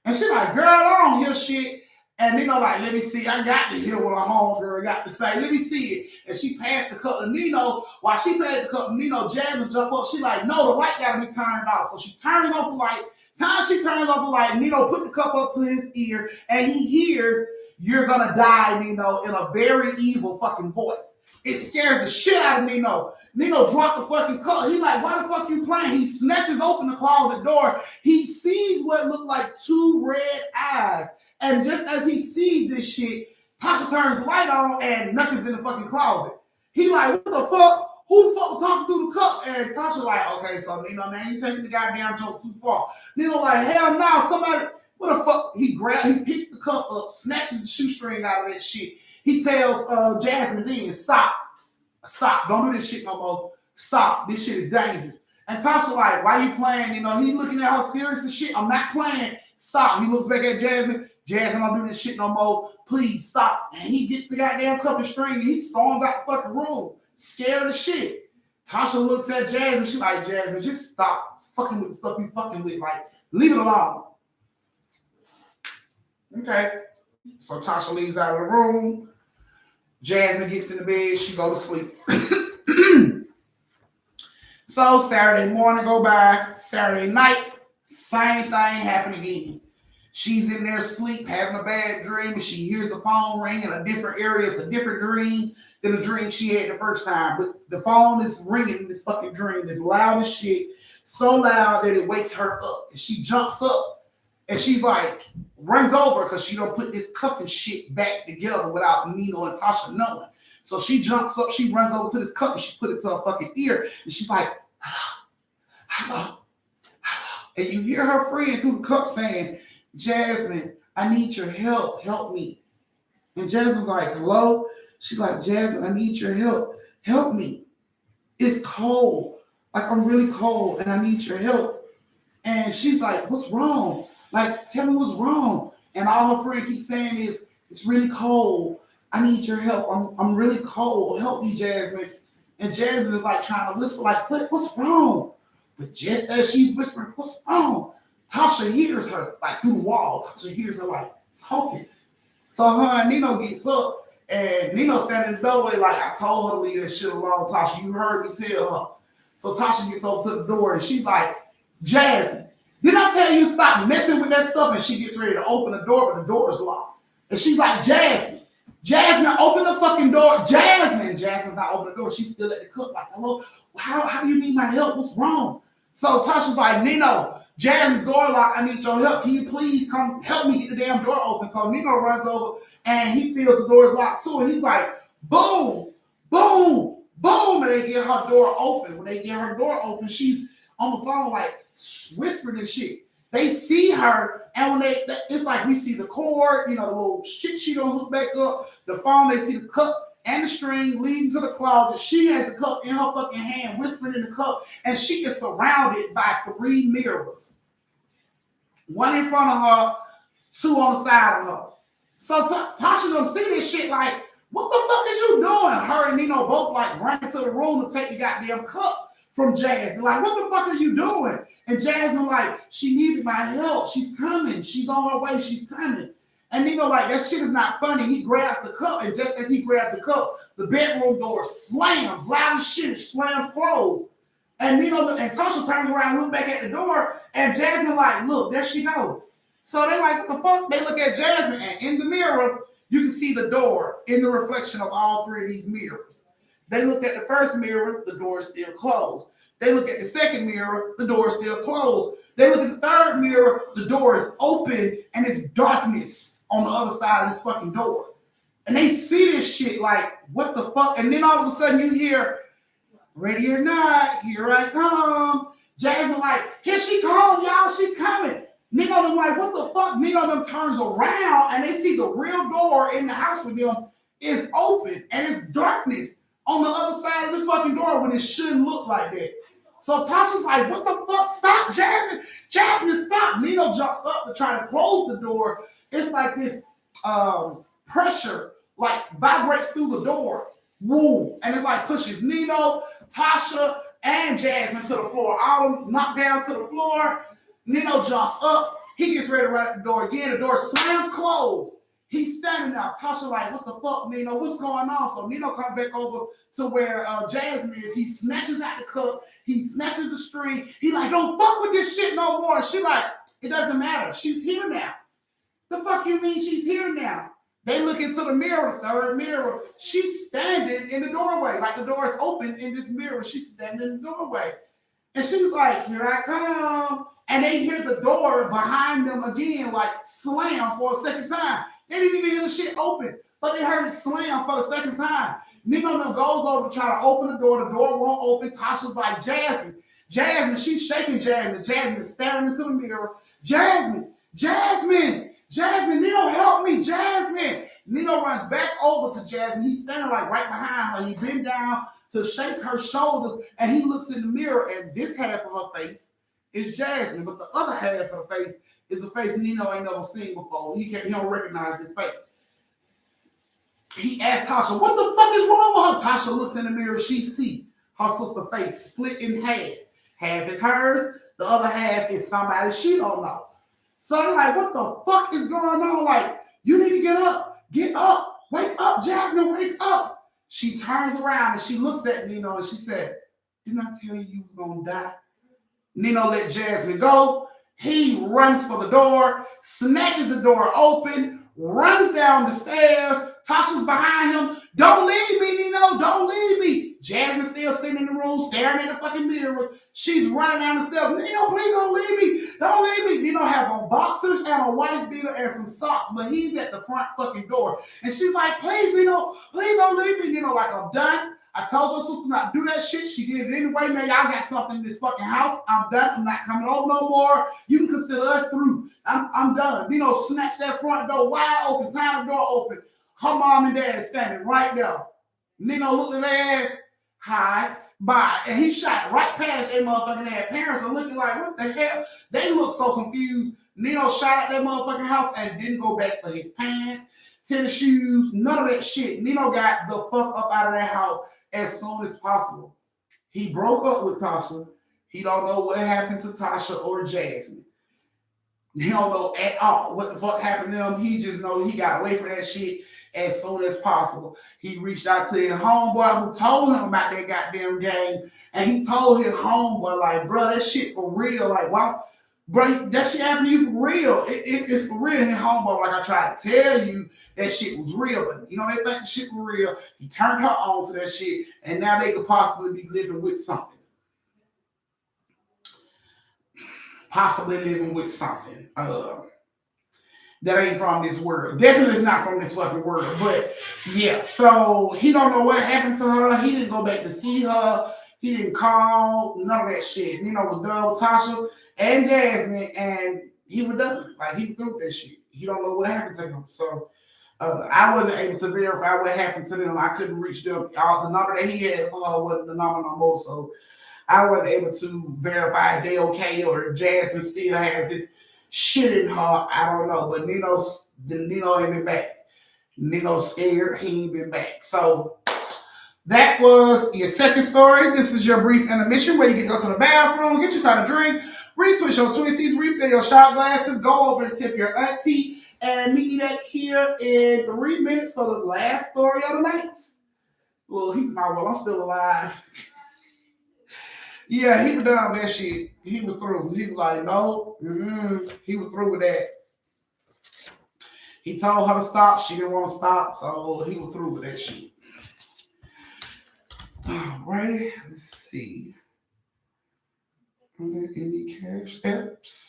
And she like, girl, I don't hear shit. And Nino like, let me see. I got to hear what a homegirl got to say. Let me see it. And she passed the cup to Nino. While she passed the cup to Nino, Jasmine jump up. She like, no, the light got to be turned off. So she turns off the light. Time she turns off the light, Nino put the cup up to his ear, and he hears, you're gonna die, Nino, in a very evil fucking voice. It scared the shit out of Nino. Nino dropped the fucking cup. He like, why the fuck you playing? He snatches open the closet door. He sees what looked like 2 red eyes. And just as he sees this shit, Tasha turns the light on, and nothing's in the fucking closet. He like, what the fuck? Who the fuck was talking through the cup? And Tasha like, okay, so Nino, now you taking the goddamn joke too far. Nino like, hell no, somebody, what the fuck? He picks the cup up, snatches the shoestring out of that shit. He tells Jasmine then, stop, don't do this shit no more. Stop, this shit is dangerous. And Tasha like, why you playing? He looking at her serious as shit. I'm not playing. Stop. He looks back at Jasmine. Jasmine, don't do this shit no more. Please stop. And he gets the goddamn cup and string and he storms out the fucking room. Scared as shit. Tasha looks at Jasmine. She's like, Jasmine, just stop fucking with the stuff you fucking with. Like, leave it alone. Okay. So Tasha leaves out of the room. Jasmine gets in the bed. She go to sleep. So Saturday morning go by. Saturday night, same thing happen again. She's in there asleep, having a bad dream, and she hears the phone ring in a different area. It's a different dream than the dream she had the first time. But the phone is ringing in this fucking dream. It's loud as shit. So loud that it wakes her up. And she jumps up and she's like, runs over because she don't put this cup and shit back together without Nino and Tasha knowing. So she jumps up, she runs over to this cup and she put it to her fucking ear. And she's like, hello, hello, hello. And you hear her friend through the cup saying, Jasmine, I need your help. Help me. And Jasmine's like, hello? She's like, Jasmine, I need your help. Help me. It's cold. Like, I'm really cold and I need your help. And she's like, what's wrong? Like, tell me what's wrong. And all her friend keeps saying is, it's really cold. I need your help. I'm really cold. Help me, Jasmine. And Jasmine is like trying to whisper, like, what's wrong? But just as she's whispering, what's wrong? Tasha hears her, like, through the wall. Tasha hears her, like, talking. So her and Nino gets up, and Nino standing in the doorway, like, I told her to leave that shit alone, Tasha. You heard me tell her. So Tasha gets over to the door, and she's like, Jasmine, didn't I tell you to stop messing with that stuff? And she gets ready to open the door, but the door is locked. And she's like, Jasmine, open the fucking door. Jasmine's not opening the door. She's still at the cook, like, hello, how do you need my help? What's wrong? So Tasha's like, Nino, Jasmine's door locked. I need your help. Can you please come help me get the damn door open? So Nino runs over and he feels the door is locked too. And he's like, boom, boom, boom. And they get her door open. When they get her door open, she's on the phone like whispering and shit. They see her, and when it's like we see the cord, the little shit she don't hook back up. The phone, they see the cup and the string leading to the closet. She has the cup in her fucking hand, whispering in the cup, and she is surrounded by 3 mirrors. One in front of her, 2 on the side of her. So Tasha don't see this shit like, what the fuck is you doing? Her and Nino both like run into the room to take the goddamn cup from Jasmine. Like, what the fuck are you doing? And Jasmine like, she needed my help. She's coming. She's on her way. She's coming. And Nino like, that shit is not funny. He grabs the cup, and just as he grabbed the cup, the bedroom door slams, loud as shit, slams closed. And Nino and Tasha turns around, look back at the door, and Jasmine like, look, there she goes. So they like, what the fuck? They look at Jasmine, and in the mirror, you can see the door in the reflection of all 3 of these mirrors. They looked at the first mirror, the door is still closed. They look at the second mirror, the door is still closed. They look at the third mirror, the door is open, and it's darkness on the other side of this fucking door. And they see this shit like, what the fuck? And then all of a sudden you hear, ready or not, here I come. Jasmine like, here she come, y'all, she coming. Nino them like, what the fuck? Nino them turns around, and they see the real door in the house with them is open, and it's darkness on the other side of this fucking door when it shouldn't look like that. So Tasha's like, what the fuck? Stop, Jasmine. Jasmine, stop. Nino jumps up to try to close the door. It's like this pressure, like vibrates through the door. Woo. And it like pushes Nino, Tasha, and Jasmine to the floor. All of them knocked down to the floor. Nino jumps up. He gets ready to run at the door again. The door slams closed. He's standing there. Tasha like, what the fuck, Nino? What's going on? So Nino comes back over to where Jasmine is. He snatches out the cup. He snatches the string. He like, don't fuck with this shit no more. And she like, it doesn't matter. She's here now. The fuck you mean she's here now? They look into the mirror, the third mirror. She's standing in the doorway. Like the door is open in this mirror. She's standing in the doorway. And she's like, here I come. And they hear the door behind them again, like slam for a second time. They didn't even hear the shit open, but they heard it slam for the second time. Nino goes over to try to open the door. The door won't open. Tasha's like, Jasmine, she's shaking Jasmine. Jasmine is staring into the mirror. Jasmine, Nino, help me, Jasmine. Nino runs back over to Jasmine. He's standing like right behind her. He bent down to shake her shoulders, and he looks in the mirror, and this half of her face is Jasmine, but the other half of the face is a face Nino ain't never seen before. He don't recognize his face. He asked Tasha, what the fuck is wrong with her? Tasha looks in the mirror. She sees her sister's face split in half. Half is hers. The other half is somebody she don't know. So I'm like, what the fuck is going on? Like, you need to get up, wake up, Jasmine, wake up. She turns around and she looks at Nino and she said, didn't I tell you you was gonna die? Nino let Jasmine go. He runs for the door, snatches the door open, runs down the stairs. Tasha's behind him. Don't leave me, Nino. Don't leave me. Jasmine's still sitting in the room, staring at the fucking mirrors. She's running down the steps. Nino, please don't leave me. Don't leave me. Nino has on boxers and a wife beater and some socks, but he's at the front fucking door. And she's like, please, Nino, please don't leave me. Nino, like, I'm done. I told your sister not to do that shit. She did it anyway, man. Y'all got something in this fucking house. I'm done. I'm not coming over no more. You can consider us through. I'm done. Nino snatched that front door wide open, time the door open. Her mom and dad is standing right there. Nino looked at their ass. Hi, bye. And he shot right past their motherfucking ass. Parents are looking like, what the hell? They look so confused. Nino shot at that motherfucking house and didn't go back for his pants, tennis shoes, none of that shit. Nino got the fuck up out of that house as soon as possible. He broke up with Tasha. He don't know what happened to Tasha or Jasmine. He don't know at all what the fuck happened to them. He just know he got away from that shit as soon as possible. He reached out to his homeboy who told him about that goddamn game. And he told his homeboy, like, bro, that shit for real. Like, why? Bro, that shit happened to you for real. It's for real. And his homeboy, like, I tried to tell you that shit was real. But, you know, they think the shit was real. He turned her on to that shit. And now they could possibly be living with something. Possibly living with something. That ain't from this world. Definitely not from this fucking world. But yeah, so he don't know what happened to her. He didn't go back to see her. He didn't call. None of that shit. Nino was done with Tasha and Jasmine, and he was done. Like, he threw that shit. He don't know what happened to him. So I wasn't able to verify what happened to them. I couldn't reach them. The number that he had for her wasn't the number no more. So I wasn't able to verify if they okay or if Jasmine still has this shit in her. I don't know. But Nino ain't been back. Nino's scared. He ain't been back. So that was your second story. This is your brief intermission where you can go to the bathroom, get you something to drink, retwist your twisties, refill your shot glasses, go over and tip your auntie, and meet me back here in 3 minutes for the last story of the night. Well, he's my well, I'm still alive. Yeah, he was done with that shit. He was through. He was like, no. He was through with that. He told her to stop. She didn't want to stop, so he was through with that shit. Alrighty, let's see. Are there any cash apps?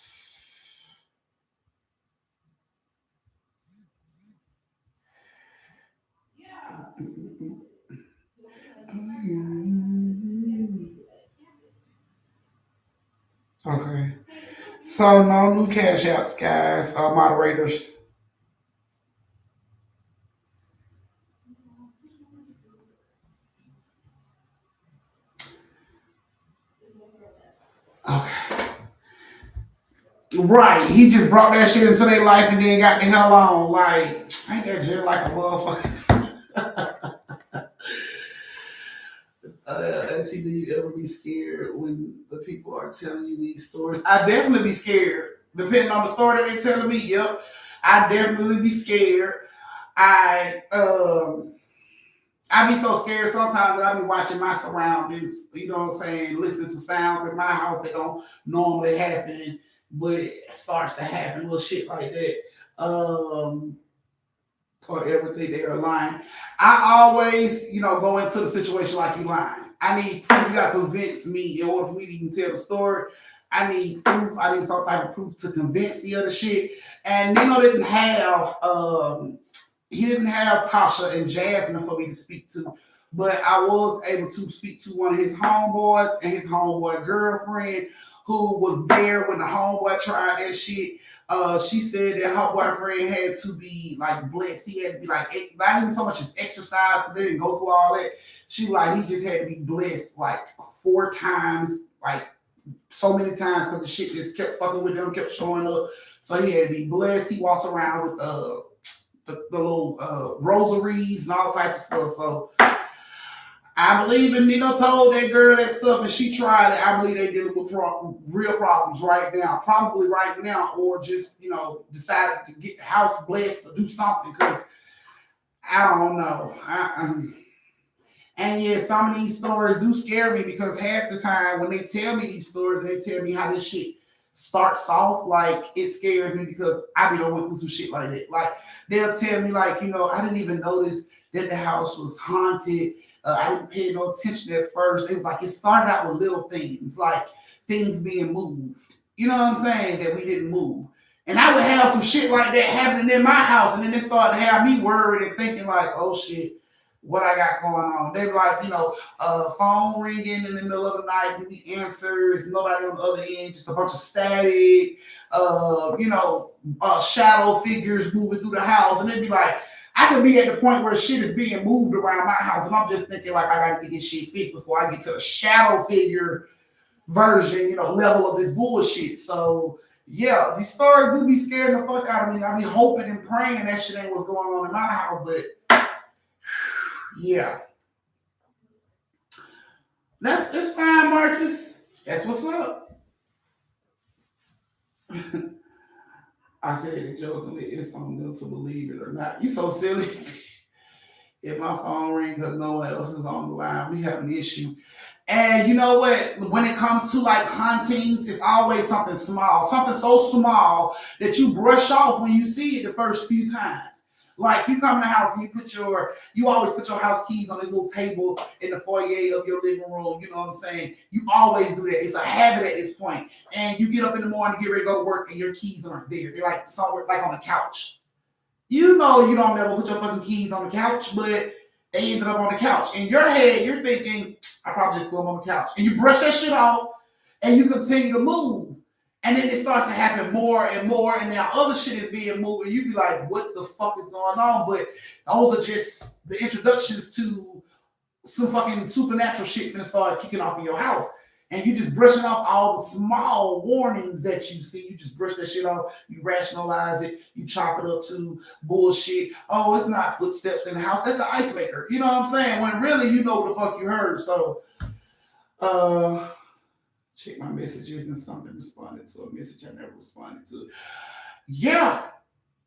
Okay. So no new cash apps, guys. Moderators. Okay. Right. He just brought that shit into their life and then got the hell on. Like, ain't that just like a motherfucker? Auntie, do you ever be scared when the people are telling you these stories? I definitely be scared. Depending on the story that they telling me, yep. I definitely be scared. I be so scared sometimes that I be watching my surroundings, you know what I'm saying, listening to sounds in my house that don't normally happen, but it starts to happen, little shit like that. Or everything they are lying. I always, go into the situation like you lying. I need proof. You got to convince me in order for me to even tell the story. I need proof. I need some type of proof to convince me of the shit. And Nino didn't have Tasha and Jasmine for me to speak to, but I was able to speak to one of his homeboys and his homeboy girlfriend who was there when the homeboy tried that shit. She said that her boyfriend had to be like blessed. He had to be like, not even so much as exercise, so they didn't go through all that. She like, he just had to be blessed like 4 times, like so many times, because the shit just kept fucking with them, kept showing up. So he had to be blessed. He walks around with the little rosaries and all type of stuff. So I believe if Nino told that girl that stuff and she tried it, I believe they dealing with real problems right now. Probably right now, or just, decided to get the house blessed or do something because I don't know. And yeah, some of these stories do scare me because half the time when they tell me these stories and they tell me how this shit starts off, like it scares me because I be going through some shit like that. Like they'll tell me like, I didn't even notice that the house was haunted. I didn't pay no attention at first. It was like it started out with little things, like things being moved. You know what I'm saying? That we didn't move. And I would have some shit like that happening in my house, and then it started to have me worried and thinking like, oh shit, what I got going on. They were like, phone ringing in the middle of the night, we answer, it's nobody on the other end, just a bunch of static, shadow figures moving through the house. And they'd be like, I could be at the point where shit is being moved around my house, and I'm just thinking like I gotta get this shit fixed before I get to the shadow figure version, level of this bullshit. So yeah, these stories do be scaring the fuck out of me. I be hoping and praying that shit ain't what's going on in my house, but yeah. It's fine, Marcus. That's what's up. I said it jokingly, it's on them to believe it or not. You so silly. If my phone rings because no one else is on the line, we have an issue. And you know what? When it comes to like hauntings, it's always something small, something so small that you brush off when you see it the first few times. Like you come in the house and you always put your house keys on this little table in the foyer of your living room. You know what I'm saying? You always do that. It's a habit at this point. And you get up in the morning, get ready to go to work, and your keys aren't there. They're like somewhere, like on the couch. You know you don't ever put your fucking keys on the couch, but they ended up on the couch. In your head, you're thinking, I probably just threw them on the couch. And you brush that shit off, and you continue to move. And then it starts to happen more and more, and now other shit is being moved, and you be like, what the fuck is going on? But those are just the introductions to some fucking supernatural shit finna start kicking off in your house. And you just brushing off all the small warnings that you see. You just brush that shit off. You rationalize it. You chop it up to bullshit. Oh, it's not footsteps in the house. That's the ice maker. You know what I'm saying? When really you know what the fuck you heard. So, check my messages and something responded to a message I never responded to. Yeah.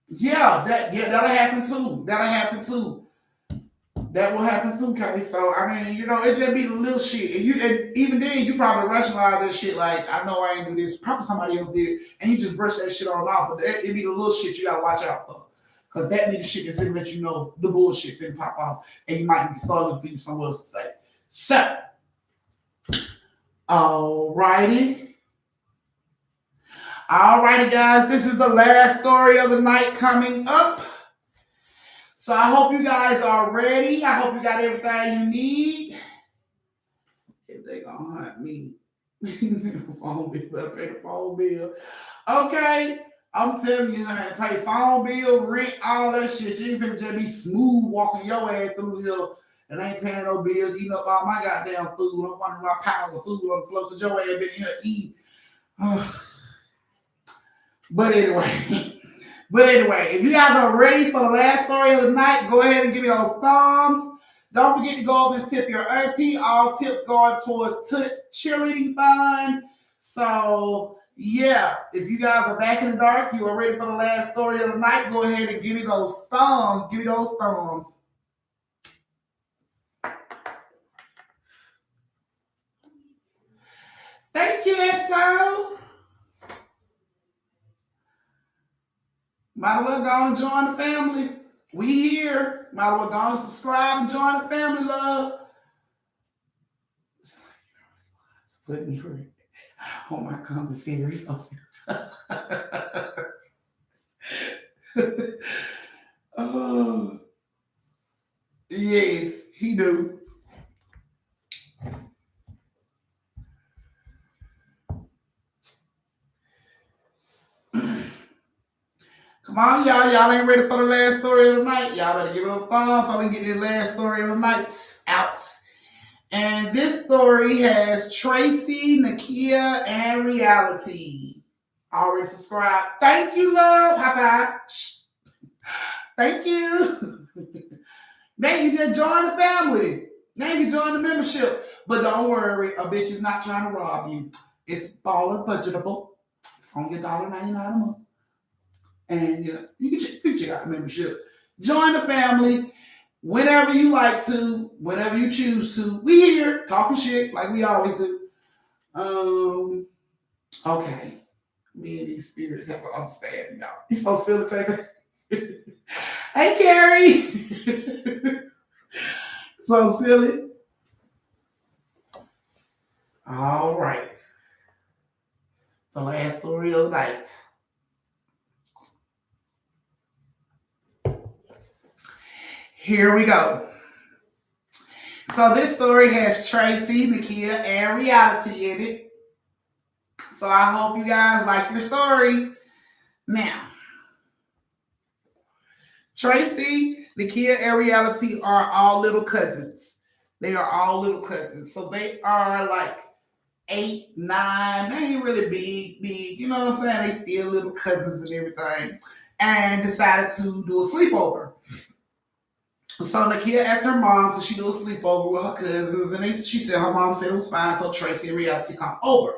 That'll happen too. That will happen too, Kay. So I mean, it just be the little shit. And even then you probably rationalize that shit like, I know I ain't do this, probably somebody else did, and you just brush that shit on off. But it be the little shit you gotta watch out for. Cause that be the shit that's gonna let you know the bullshit finna pop off, and you might be starting to feel somewhere else to say. So, alrighty, guys. This is the last story of the night coming up. So I hope you guys are ready. I hope you got everything you need. If they gonna hunt me, phone bill, better pay the phone bill. Okay, I'm telling you, I have to pay phone bill, rent, all that shit. You ain't finna just be smooth walking your ass through here and ain't paying no bills, eating up all my goddamn food. I'm wondering why piles of food on the floor because your ass been here eating. But anyway, if you guys are ready for the last story of the night, go ahead and give me those thumbs. Don't forget to go over and tip your auntie. All tips going towards Toots Cheerleading Fund. So, yeah, if you guys are back in the dark, you are ready for the last story of the night, go ahead and give me those thumbs. Give me those thumbs. Thank you, EXO. Might as well go and join the family. We here. Might as well go and subscribe and join the family, love. Put me right. Oh my God, serious. Oh, yes, he do. Come on, y'all. Y'all ain't ready for the last story of the night. Y'all better give it a thumbs so we can get this last story of the night out. And this story has Tracy, Nakia, and Reality. Already subscribed. Thank you, love. High five. Thank you. Then you just join the family. Now you join the membership. But don't worry, a bitch is not trying to rob you. It's baller budgetable. It's only $1.99 a month. And you can check out the membership. Join the family whenever you like to, whenever you choose to. We here talking shit like we always do. Okay. Me and these spirits have an understanding, y'all. You so facilitated. Hey, Carrie. So silly. All right. The last story of the night. Here we go. So this story has Tracy, Nakia, and reality in it. So I hope you guys like your story. Now, Tracy, Nakia, and reality are all little cousins. They are all little cousins. So they are like 8, 9. They ain't really big. You know what I'm saying? They still little cousins and everything. And decided to do a sleepover. So Nakia asked her mom, because she do a sleepover with her cousins, and she said her mom said it was fine, so Tracy and reality come over.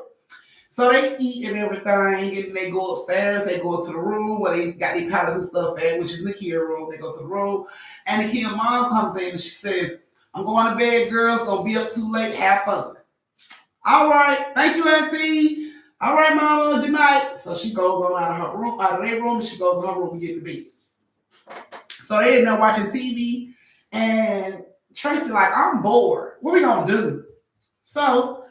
So they eat and everything, and they go upstairs. They go to the room where they got their palettes and stuff at, which is Nakia's room. They go to the room, and Nakia's mom comes in and she says, "I'm going to bed, girls. Gonna be up too late. Have fun." All right, thank you, Auntie. All right, Mama. Good night. So she goes on out of her room, out of their room, and she goes to her room and get to bed. So they end up watching TV, and Tracy like, "I'm bored. What we gonna do?" So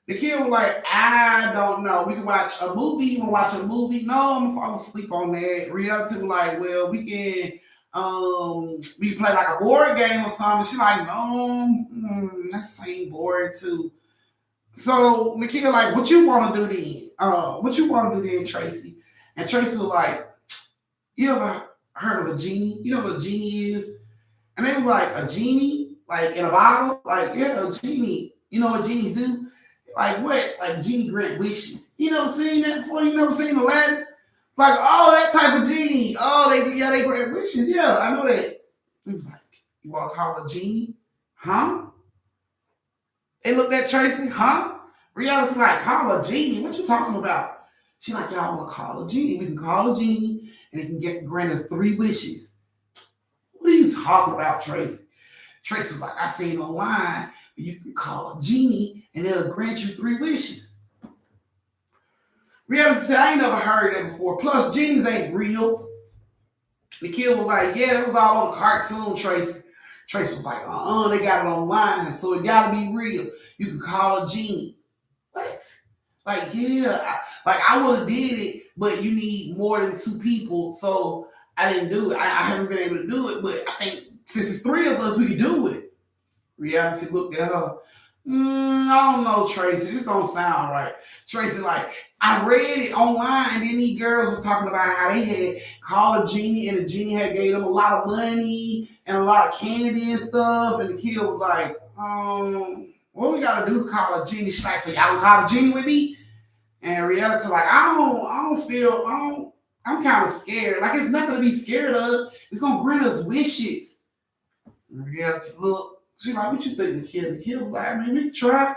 the kid was like, "I don't know. We can watch a movie. You want to watch a movie?" "No, I'm gonna fall asleep on that." Reality was like, "Well, we can play like a board game or something." She like, "No, that ain't boring too." So the kid like, "What you want to do then? What you want to do then, Tracy?" And Tracy was like, "You ever heard of a genie? You know what a genie is?" And they was like, "A genie? Like in a bottle?" Like, "Yeah, a genie. You know what genies do?" Like what? Like genie grant wishes. You never seen that before? You never seen Aladdin? It's like, "Oh, that type of genie. Oh, they grant wishes. Yeah, I know that." He was like, "You want to call a genie? Huh?" They looked at Tracy, huh? Reality like, "Call a genie? What you talking about?" She like, "Y'all want to call a genie? We can call a genie and it can grant us 3 wishes." "What are you talking about, Tracy?" Tracy was like, "I seen online you can call a genie and they'll grant you 3 wishes." Reality said, "I ain't never heard that before. Plus, genies ain't real." The kid was like, "Yeah, that was all on the cartoon, Tracy." Tracy was like, "They got it online, so it gotta be real. You can call a genie." What? Like, yeah, I would have did it, but you need more than 2 people, so I didn't do it. I haven't been able to do it, but I think since it's 3 of us, we can do it. Reality looked at her. I don't know, Tracy. This don't sound right." Tracy like, "I read it online, and then these girls was talking about how they had called a genie, and the genie had gave them a lot of money and a lot of candy and stuff." And the kid was like, "What we gotta do to call a genie?" She like, "So y'all gonna call a genie with me?" And Reality like, I'm kind of scared. Like, it's nothing to be scared of. It's gonna grant us wishes." And Reality look. She like, "What you think, the kid was like, I mean, we can try.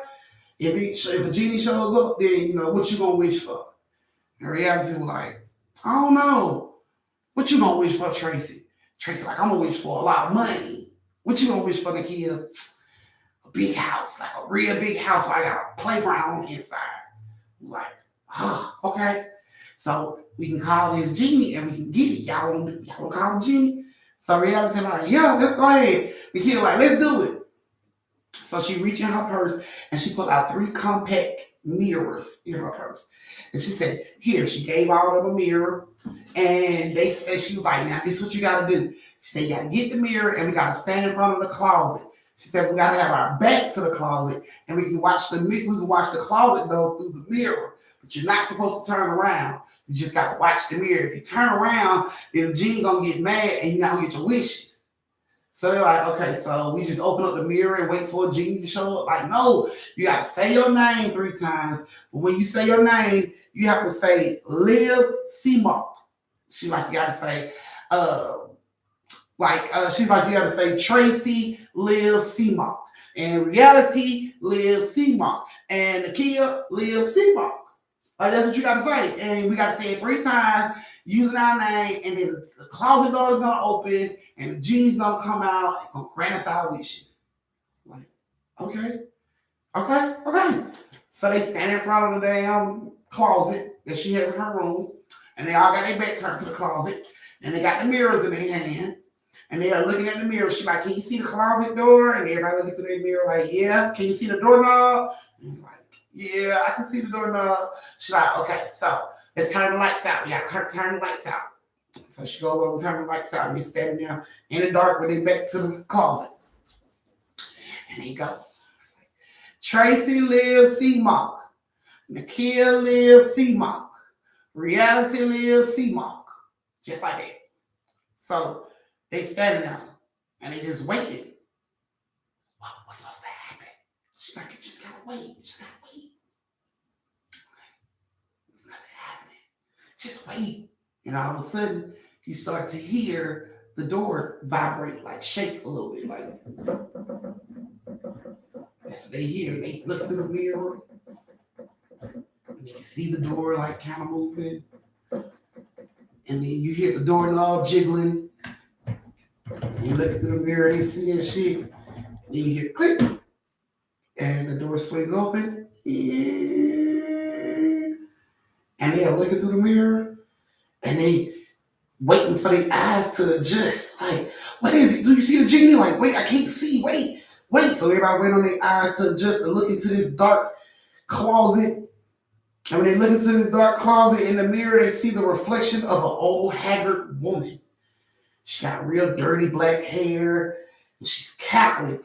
If a genie shows up, then what you gonna wish for?" And Reality was like, "I don't know. What you gonna wish for, Tracy?" Tracy like, "I'm gonna wish for a lot of money." "What you gonna wish for, the kid?" "A big house, like a real big house where I got a playground on the inside." Like, okay. So we can call this genie and we can get it. Y'all want to call the genie? So Reality like, "Yeah, let's go ahead." The kid like, "Let's do it." So she reached in her purse and she pulled out 3 compact mirrors in her purse. And she said, "Here," she gave all of them a mirror. And she was like, "Now, this is what you got to do." She said, "You got to get the mirror and we got to stand in front of the closet." She said, "We got to have our back to the closet and we can watch the closet door through the mirror. But you're not supposed to turn around. You just got to watch the mirror. If you turn around, then the genie going to get mad and you're not going to get your wishes." So they're like, "Okay, so we just open up the mirror and wait for a genie to show up?" Like, "No, you got to say your name 3 times. But when you say your name, you have to say Liv Seamalt." She like, "You got to say, Like she's like, you gotta say Tracy lives CMOC. And reality lives CMOC. And Nakia lives CMOC. Like that's what you gotta say. And we gotta say it 3 times using our name, and then the closet door is gonna open and the genie's gonna come out and gonna grant us our wishes. Like, okay, okay. So they stand in front of the damn closet that she has in her room, and they all got their back turned to the closet, and they got the mirrors in their hand, and they are looking at the mirror. She's like, can you see the closet door? And everybody looking through their mirror like, yeah. Can you see the doorknob? And you're like, yeah, I can see the doorknob. She's like, okay, so let's turn the lights out. We got to turn the lights out. So she goes over and turn the lights out, and they standing there in the dark with their back to the closet. And they go. Tracy lives CMOC. Nakia lives CMOC. Reality lives CMOC. Just like that. So they standing there and they just waiting. Well, what's supposed to happen? She's like, you just gotta wait. You just gotta wait. Okay. It's not happening. Just wait. And all of a sudden, you start to hear the door vibrate, like shake a little bit, like. That's what they hear. They look through the mirror. And they can see the door like kind of moving. And then you hear the doorknob jiggling. And you look through the mirror, they see that shit. And then you hear click. And the door swings open. And they are looking through the mirror. And they waiting for their eyes to adjust. Like, what is it? Do you see the genie? Like, wait, I can't see. Wait. So everybody wait on their eyes to adjust to look into this dark closet. And when they look into this dark closet in the mirror, they see the reflection of an old haggard woman. She got real dirty black hair, and she's cackling.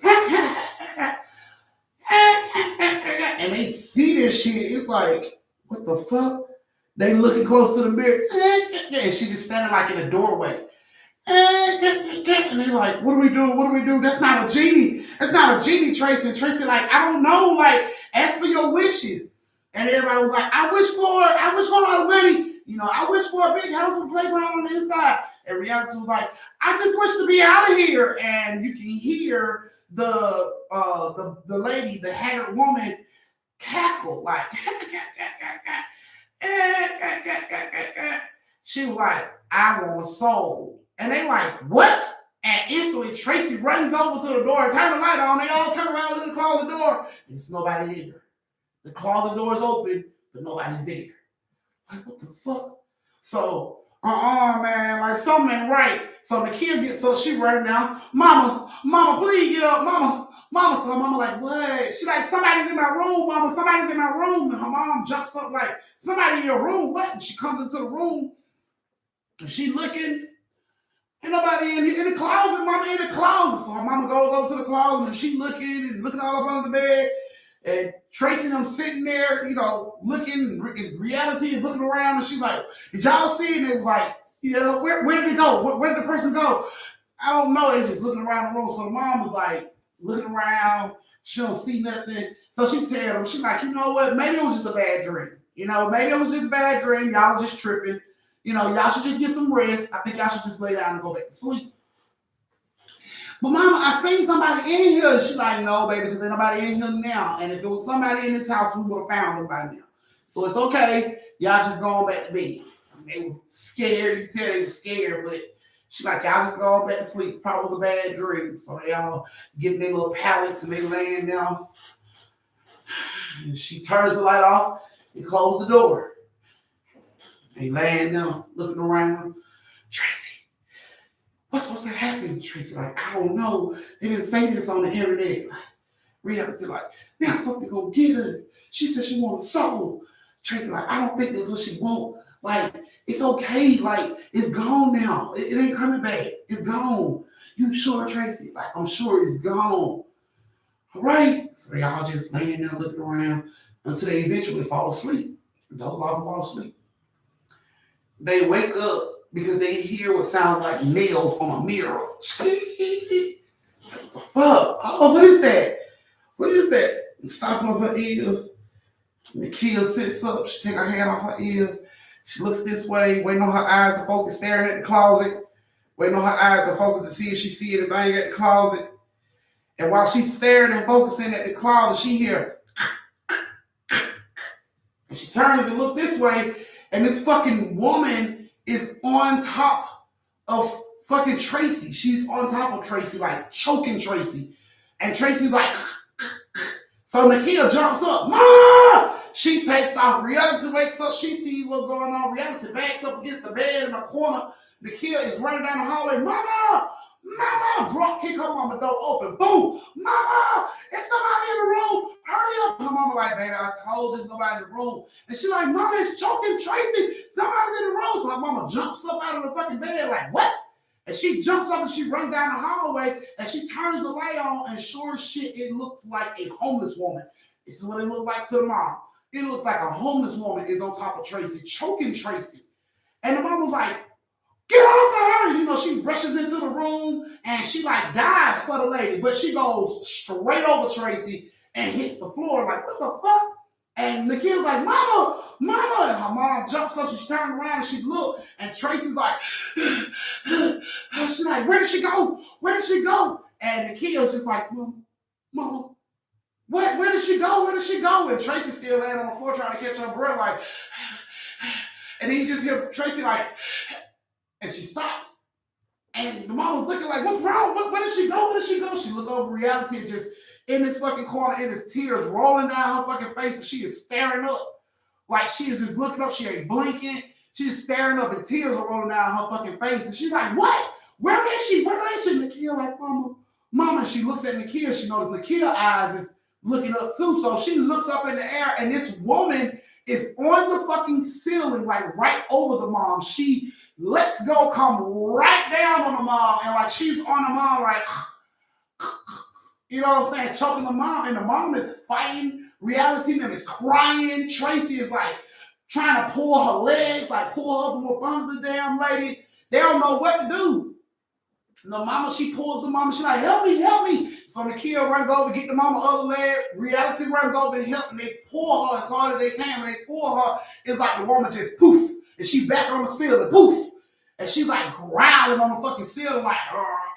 And they see this shit. It's like, what the fuck? They looking close to the mirror. And she just standing like in a doorway. And they're like, what do we do? What do we do? That's not a genie. That's not a genie, Tracy. And Tracy like, I don't know. Like, ask for your wishes. And everybody was like, I wish for a lot of money. You know, I wish for a big house with a playground on the inside. And reality was like, I just wish to be out of here. And you can hear the lady, the haggard woman, cackle like. She was like, I want a soul. And they like, what? And instantly Tracy runs over to the door and turn the light on. They all turn around and look at the closet door. And there's nobody there. The closet door is open, but nobody's there. Like, what the fuck? So, man, like something ain't right. So the kid gets so she right now, Mama, please get up, Mama. So her mama like, what? She like, somebody's in my room, Mama, somebody's in my room. And her mom jumps up like, somebody in your room, what? And she comes into the room, and she looking, ain't nobody in the closet, Mama in the closet. So her mama goes over to the closet, and she looking all up under the bed. And Tracy and them sitting there, you know, looking in reality and looking around, and she's like, did y'all see? And they was like, you know, where did it go? Where did the person go? I don't know. They just looking around the room. So the mom was like, looking around, she don't see nothing. So she tell them, she's like, you know what? Maybe it was just a bad dream. You know, maybe it was just a bad dream. Y'all are just tripping. You know, y'all should just get some rest. I think y'all should just lay down and go back to sleep. But Mama, I seen somebody in here. She's like, no, baby, because there's nobody in here now. And if there was somebody in this house, we would have found them by now. So it's okay. Y'all just going back to bed. They were scared. You can tell they were scared, but she's like, y'all just going back to sleep. Probably was a bad dream. So they all getting their little pallets and they laying down. And she turns the light off and closes the door. They laying down, looking around. Tracy, what's supposed to happen? Tracy like, I don't know. They didn't say this on the internet. Like, reality like, now something gonna get us. She said she want a soul. Tracy like, I don't think that's what she want. Like, it's okay. Like, it's gone now. It ain't coming back. It's gone. You sure, Tracy? Like, I'm sure it's gone. All right. So they all just laying there looking around until they eventually fall asleep. Those all fall asleep. They wake up because they hear what sounds like nails on a mirror. What the fuck? Oh, what is that? What is that? And stopping up her ears. And the kid sits up. She takes her hand off her ears. She looks this way, waiting on her eyes to focus, staring at the closet. waiting on her eyes to focus to see if she see anything at the closet. And while she's staring and focusing at the closet, she hear, and she turns and look this way, and this fucking woman is on top of fucking Tracy. She's on top of Tracy, like choking Tracy. And Tracy's like, so Nakia jumps up, Mama! She takes off. Reality wakes up. She sees what's going on. Reality backs up against the bed in the corner. Nakia is running down the hallway. Mama! Mama! Drop kick her mama door open. Boom! Mama! It's somebody in the room. Hurry up. Her mama like, baby, I told there's nobody in the room. And she like, Mama is choking Tracy. Somebody's in the room. So her mama jumps up out of the fucking bed like, what? And she jumps up and she runs down the hallway and she turns the light on, and sure as shit, it looks like a homeless woman. This is what it looks like to the mom. It looks like a homeless woman is on top of Tracy, choking Tracy. And the mom was like, get off of her! You know, she rushes into the room and she like dives for the lady, but she goes straight over Tracy and hits the floor like, what the fuck? And the kid's like, Mama, Mama! And her mom jumps up, she turns around and she looks, and Tracy's like, she's like, where did she go? Where did she go? And the kid was just like, Mama, where did she go? Where did she go? And Tracy's still laying on the floor trying to catch her breath, like, and then you just hear Tracy like, and she stops. And the mom was looking like, what's wrong? Where did she go? Where did she go? She looked over Reality and just in this fucking corner, and there's tears rolling down her fucking face, but she is staring up. Like she is just looking up, she ain't blinking. She's staring up and tears are rolling down her fucking face. And she's like, what? Where is she? Where is she? Nakia like, Mama. She looks at Nakia. She notices Nakia's eyes is looking up too. So she looks up in the air, and this woman is on the fucking ceiling, like right over the mom. She lets go, come right down on the mom, and like she's on the mom, like, you know what I'm saying, choking the mom, and the mom is fighting Reality and is crying. Tracy is like trying to pull her legs, like pull her from up under the damn lady. They don't know what to do. The mama, she pulls the mama, she's like, help me, help me. So the kid runs over, get the mama other leg. Reality runs over and help, and they pull her as hard as they can. When they pull her, it's like the woman just poof, and she back on the ceiling, poof. And she's like growling on the fucking ceiling, like,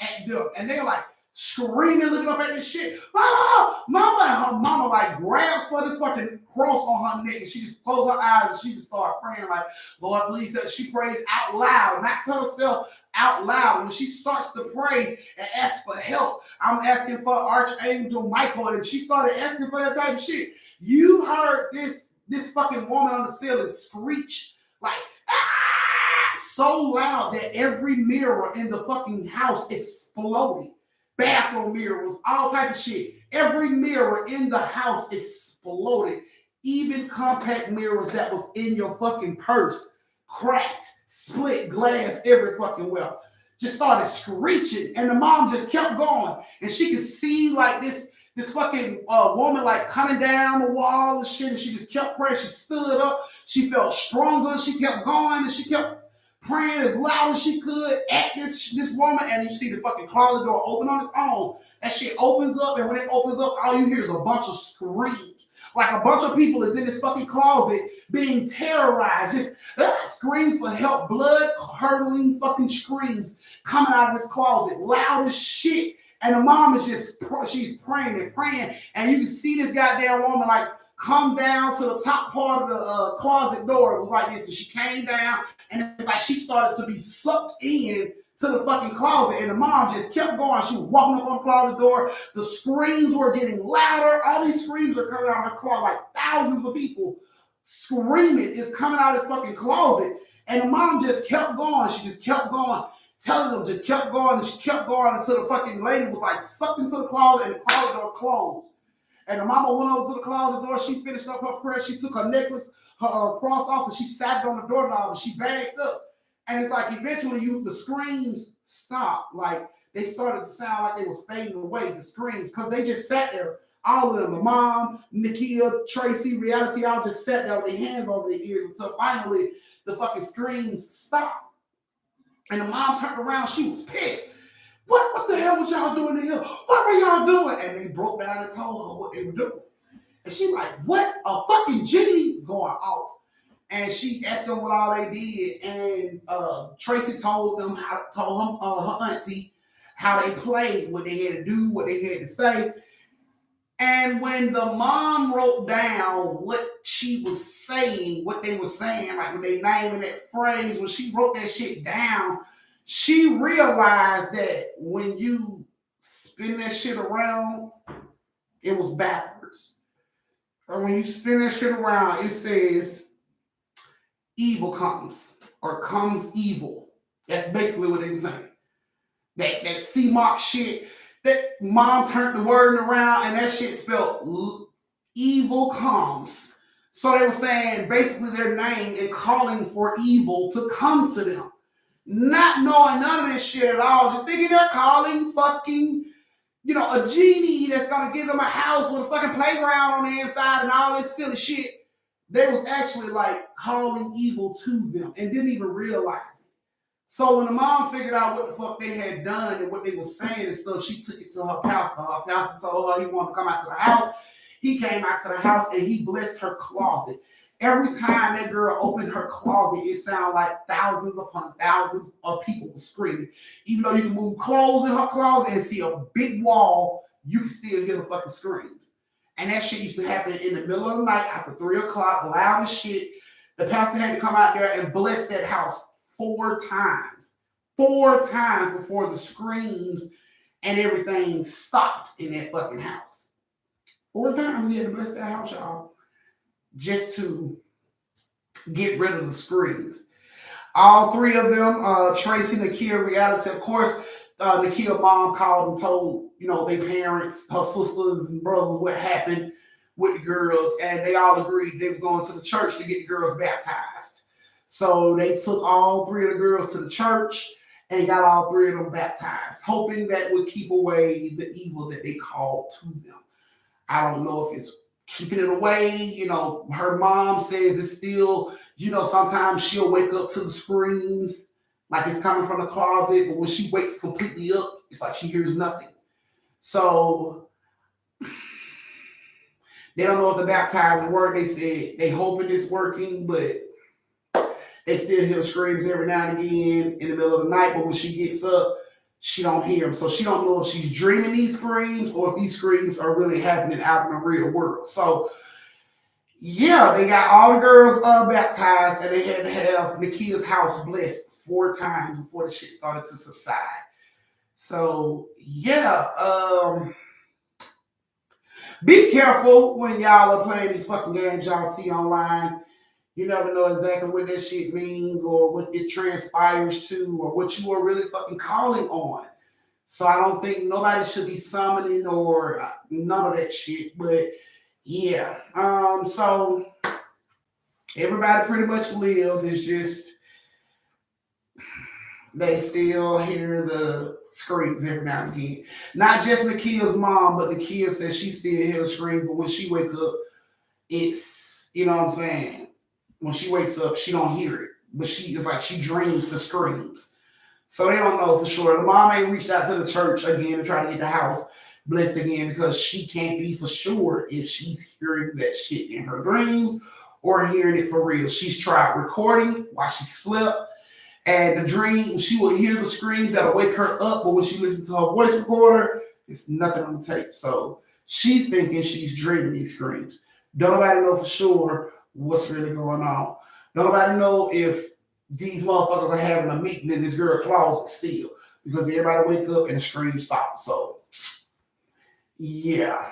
at them. And they're like screaming, looking up at this shit. Mama, Mama. And her mama like grabs for this fucking cross on her neck, and she just closed her eyes and she just started praying like, Lord, please. She prays out loud, not to herself, out loud. And when she starts to pray and ask for help, I'm asking for Archangel Michael, and she started asking for that type of shit. You heard this fucking woman on the ceiling screech like, ah, so loud that every mirror in the fucking house exploded. Bathroom mirrors, all type of shit. Every mirror in the house exploded. Even compact mirrors that was in your fucking purse cracked, split glass every fucking well. Just started screeching, and the mom just kept going, and she could see like this fucking woman like coming down the wall and shit, and she just kept praying. She stood up, she felt stronger, she kept going, and she kept praying as loud as she could at this woman. And you see the fucking closet door open on its own. That shit opens up, and when it opens up, all you hear is a bunch of screams. Like a bunch of people is in this fucking closet being terrorized, just screams for help, blood curdling fucking screams coming out of this closet, loud as shit. And the mom is just, she's praying and praying, and you can see this goddamn woman like come down to the top part of the closet door. It was like this, and she came down, and it's like she started to be sucked in to the fucking closet, and the mom just kept going. She was walking up on the closet door. The screams were getting louder. All these screams are coming out of her closet, like thousands of people screaming is coming out of this fucking closet. And the mom just kept going. She just kept going, telling them just kept going, and she kept going until the fucking lady was like sucked into the closet, and the closet door closed. And the mama went over to the closet door. She finished up her prayer. She took her necklace, her cross off, and she sat it on the doorknob, and she bagged up. And it's like eventually the screams stopped. Like they started to sound like they was fading away, the screams, because they just sat there. All of them, the mom, Nakia, Tracy, Reality, all just sat there with their hands over their ears until finally the fucking screams stopped. And the mom turned around. She was pissed. What the hell was y'all doing in here? What were y'all doing? And they broke down and told her what they were doing. And she like, what? A fucking genie's going off. and she asked them what all they did, and Tracy told them her auntie how they played, what they had to do, what they had to say. And when the mom wrote down what she was saying, what they were saying, like when they naming that phrase, when she wrote that shit down, she realized that when you spin that shit around, it was backwards. Or when you spin that shit around, it says evil comes or comes evil. That's basically what they were saying. That CMOC shit, that mom turned the word around and that shit spelled evil comes. So they were saying basically their name and calling for evil to come to them. Not knowing none of this shit at all, just thinking they're calling fucking, a genie that's gonna give them a house with a fucking playground on the inside and all this silly shit. They was actually like calling evil to them and didn't even realize it. So when the mom figured out what the fuck they had done and what they were saying and stuff, she took it to her pastor. Her pastor told her he wanted to come out to the house. He came out to the house and he blessed her closet. Every time that girl opened her closet, it sounded like thousands upon thousands of people were screaming. Even though you can move clothes in her closet and see a big wall, you can still hear the fucking screams. And that shit used to happen in the middle of the night after 3 o'clock, loud as shit. The pastor had to come out there and bless that house 4 times. 4 times before the screams and everything stopped in that fucking house. 4 times he had to bless that house, y'all, just to get rid of the screams. All 3 of them, Tracy, Nakia, reality, of course, Nakia's mom called and told, their parents, her sisters and brothers what happened with the girls, and they all agreed they were going to the church to get the girls baptized. So they took all 3 of the girls to the church and got all 3 of them baptized, hoping that would keep away the evil that they called to them. I don't know if it's keeping it away. Her mom says it's still, sometimes she'll wake up to the screams like it's coming from the closet, but when she wakes completely up, it's like she hears nothing. So they don't know if the baptizing worked. They said they hoping it's working, but they still hear screams every now and again in the middle of the night. But when she gets up, she don't hear them. So she don't know if she's dreaming these screams or if these screams are really happening out in the real world. So yeah, they got all the girls baptized, and they had to have Nakia's house blessed 4 times before the shit started to subside. So yeah, be careful when y'all are playing these fucking games y'all see online. You never know exactly what that shit means or what it transpires to or what you are really fucking calling on. So I don't think nobody should be summoning or none of that shit. But yeah, so everybody pretty much lived. It's just they still hear the screams every now and again. Not just Nakia's mom, but Nakia says she still hear the screams. But when she wake up, it's, what I'm saying? When she wakes up, she don't hear it. But it's like she dreams the screams. So they don't know for sure. The mom ain't reached out to the church again to try to get the house blessed again because she can't be for sure if she's hearing that shit in her dreams or hearing it for real. She's tried recording while she slept. And the dream, she will hear the screams that'll wake her up, but when she listens to her voice recorder, it's nothing on the tape. So she's thinking she's dreaming these screams. Don't nobody know for sure what's really going on. Don't nobody know if these motherfuckers are having a meeting in this girl closet still, because everybody wake up and the scream stops. So yeah,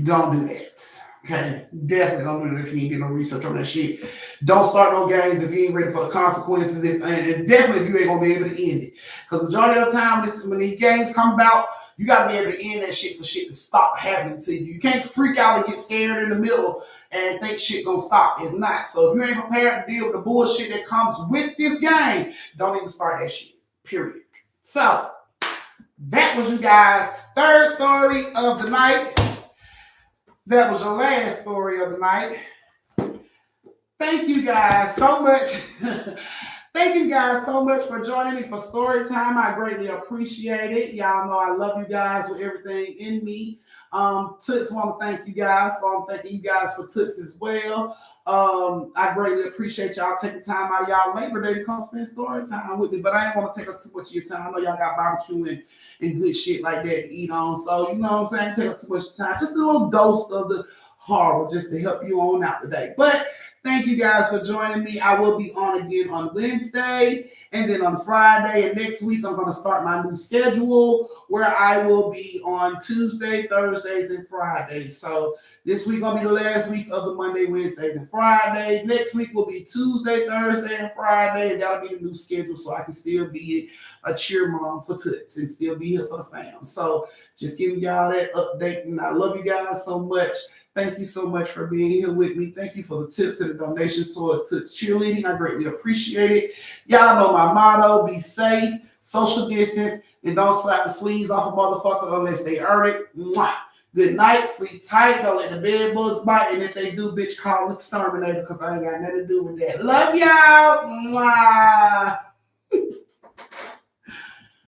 don't do that. Okay, definitely don't do that if you ain't getting no research on that shit. Don't start no games if you ain't ready for the consequences, and definitely if you ain't gonna be able to end it. Because majority of the time, when these games come about, you gotta be able to end that shit for shit to stop happening to you. You can't freak out and get scared in the middle and think shit gonna stop. It's not. So if you ain't prepared to deal with the bullshit that comes with this game, don't even start that shit. Period. So that was you guys' 3rd story of the night. That was your last story of the night. Thank you guys so much. Thank you guys so much for joining me for story time. I greatly appreciate it. Y'all know I love you guys with everything in me. Toots want to thank you guys, so I'm thanking you guys for Toots as well. I greatly appreciate y'all taking time out of y'all Labor Day to come spend story time with me. But I ain't want to take up too much of your time. I know y'all got barbecue and good shit like that to eat on. So you know what I'm saying? Take up too much time. Just a little dose of the horror just to help you on out today. But thank you guys for joining me. I will be on again on Wednesday and then on Friday. And next week, I'm going to start my new schedule where I will be on Tuesday, Thursdays, and Fridays. So this week going to be the last week of the Monday, Wednesdays, and Fridays. Next week will be Tuesday, Thursday, and Friday. And that'll be the new schedule so I can still be a cheer mom for Toots and still be here for the fam. So just giving y'all that update. And I love you guys so much. Thank you so much for being here with me. Thank you for the tips and the donations towards Toots Cheerleading. I greatly appreciate it. Y'all know my motto, be safe, social distance, and don't slap the sleeves off a motherfucker unless they earn it. Mwah. Good night, sleep tight, don't let the bed bugs bite, and if they do, bitch, call an exterminator because I ain't got nothing to do with that. Love y'all. Mwah.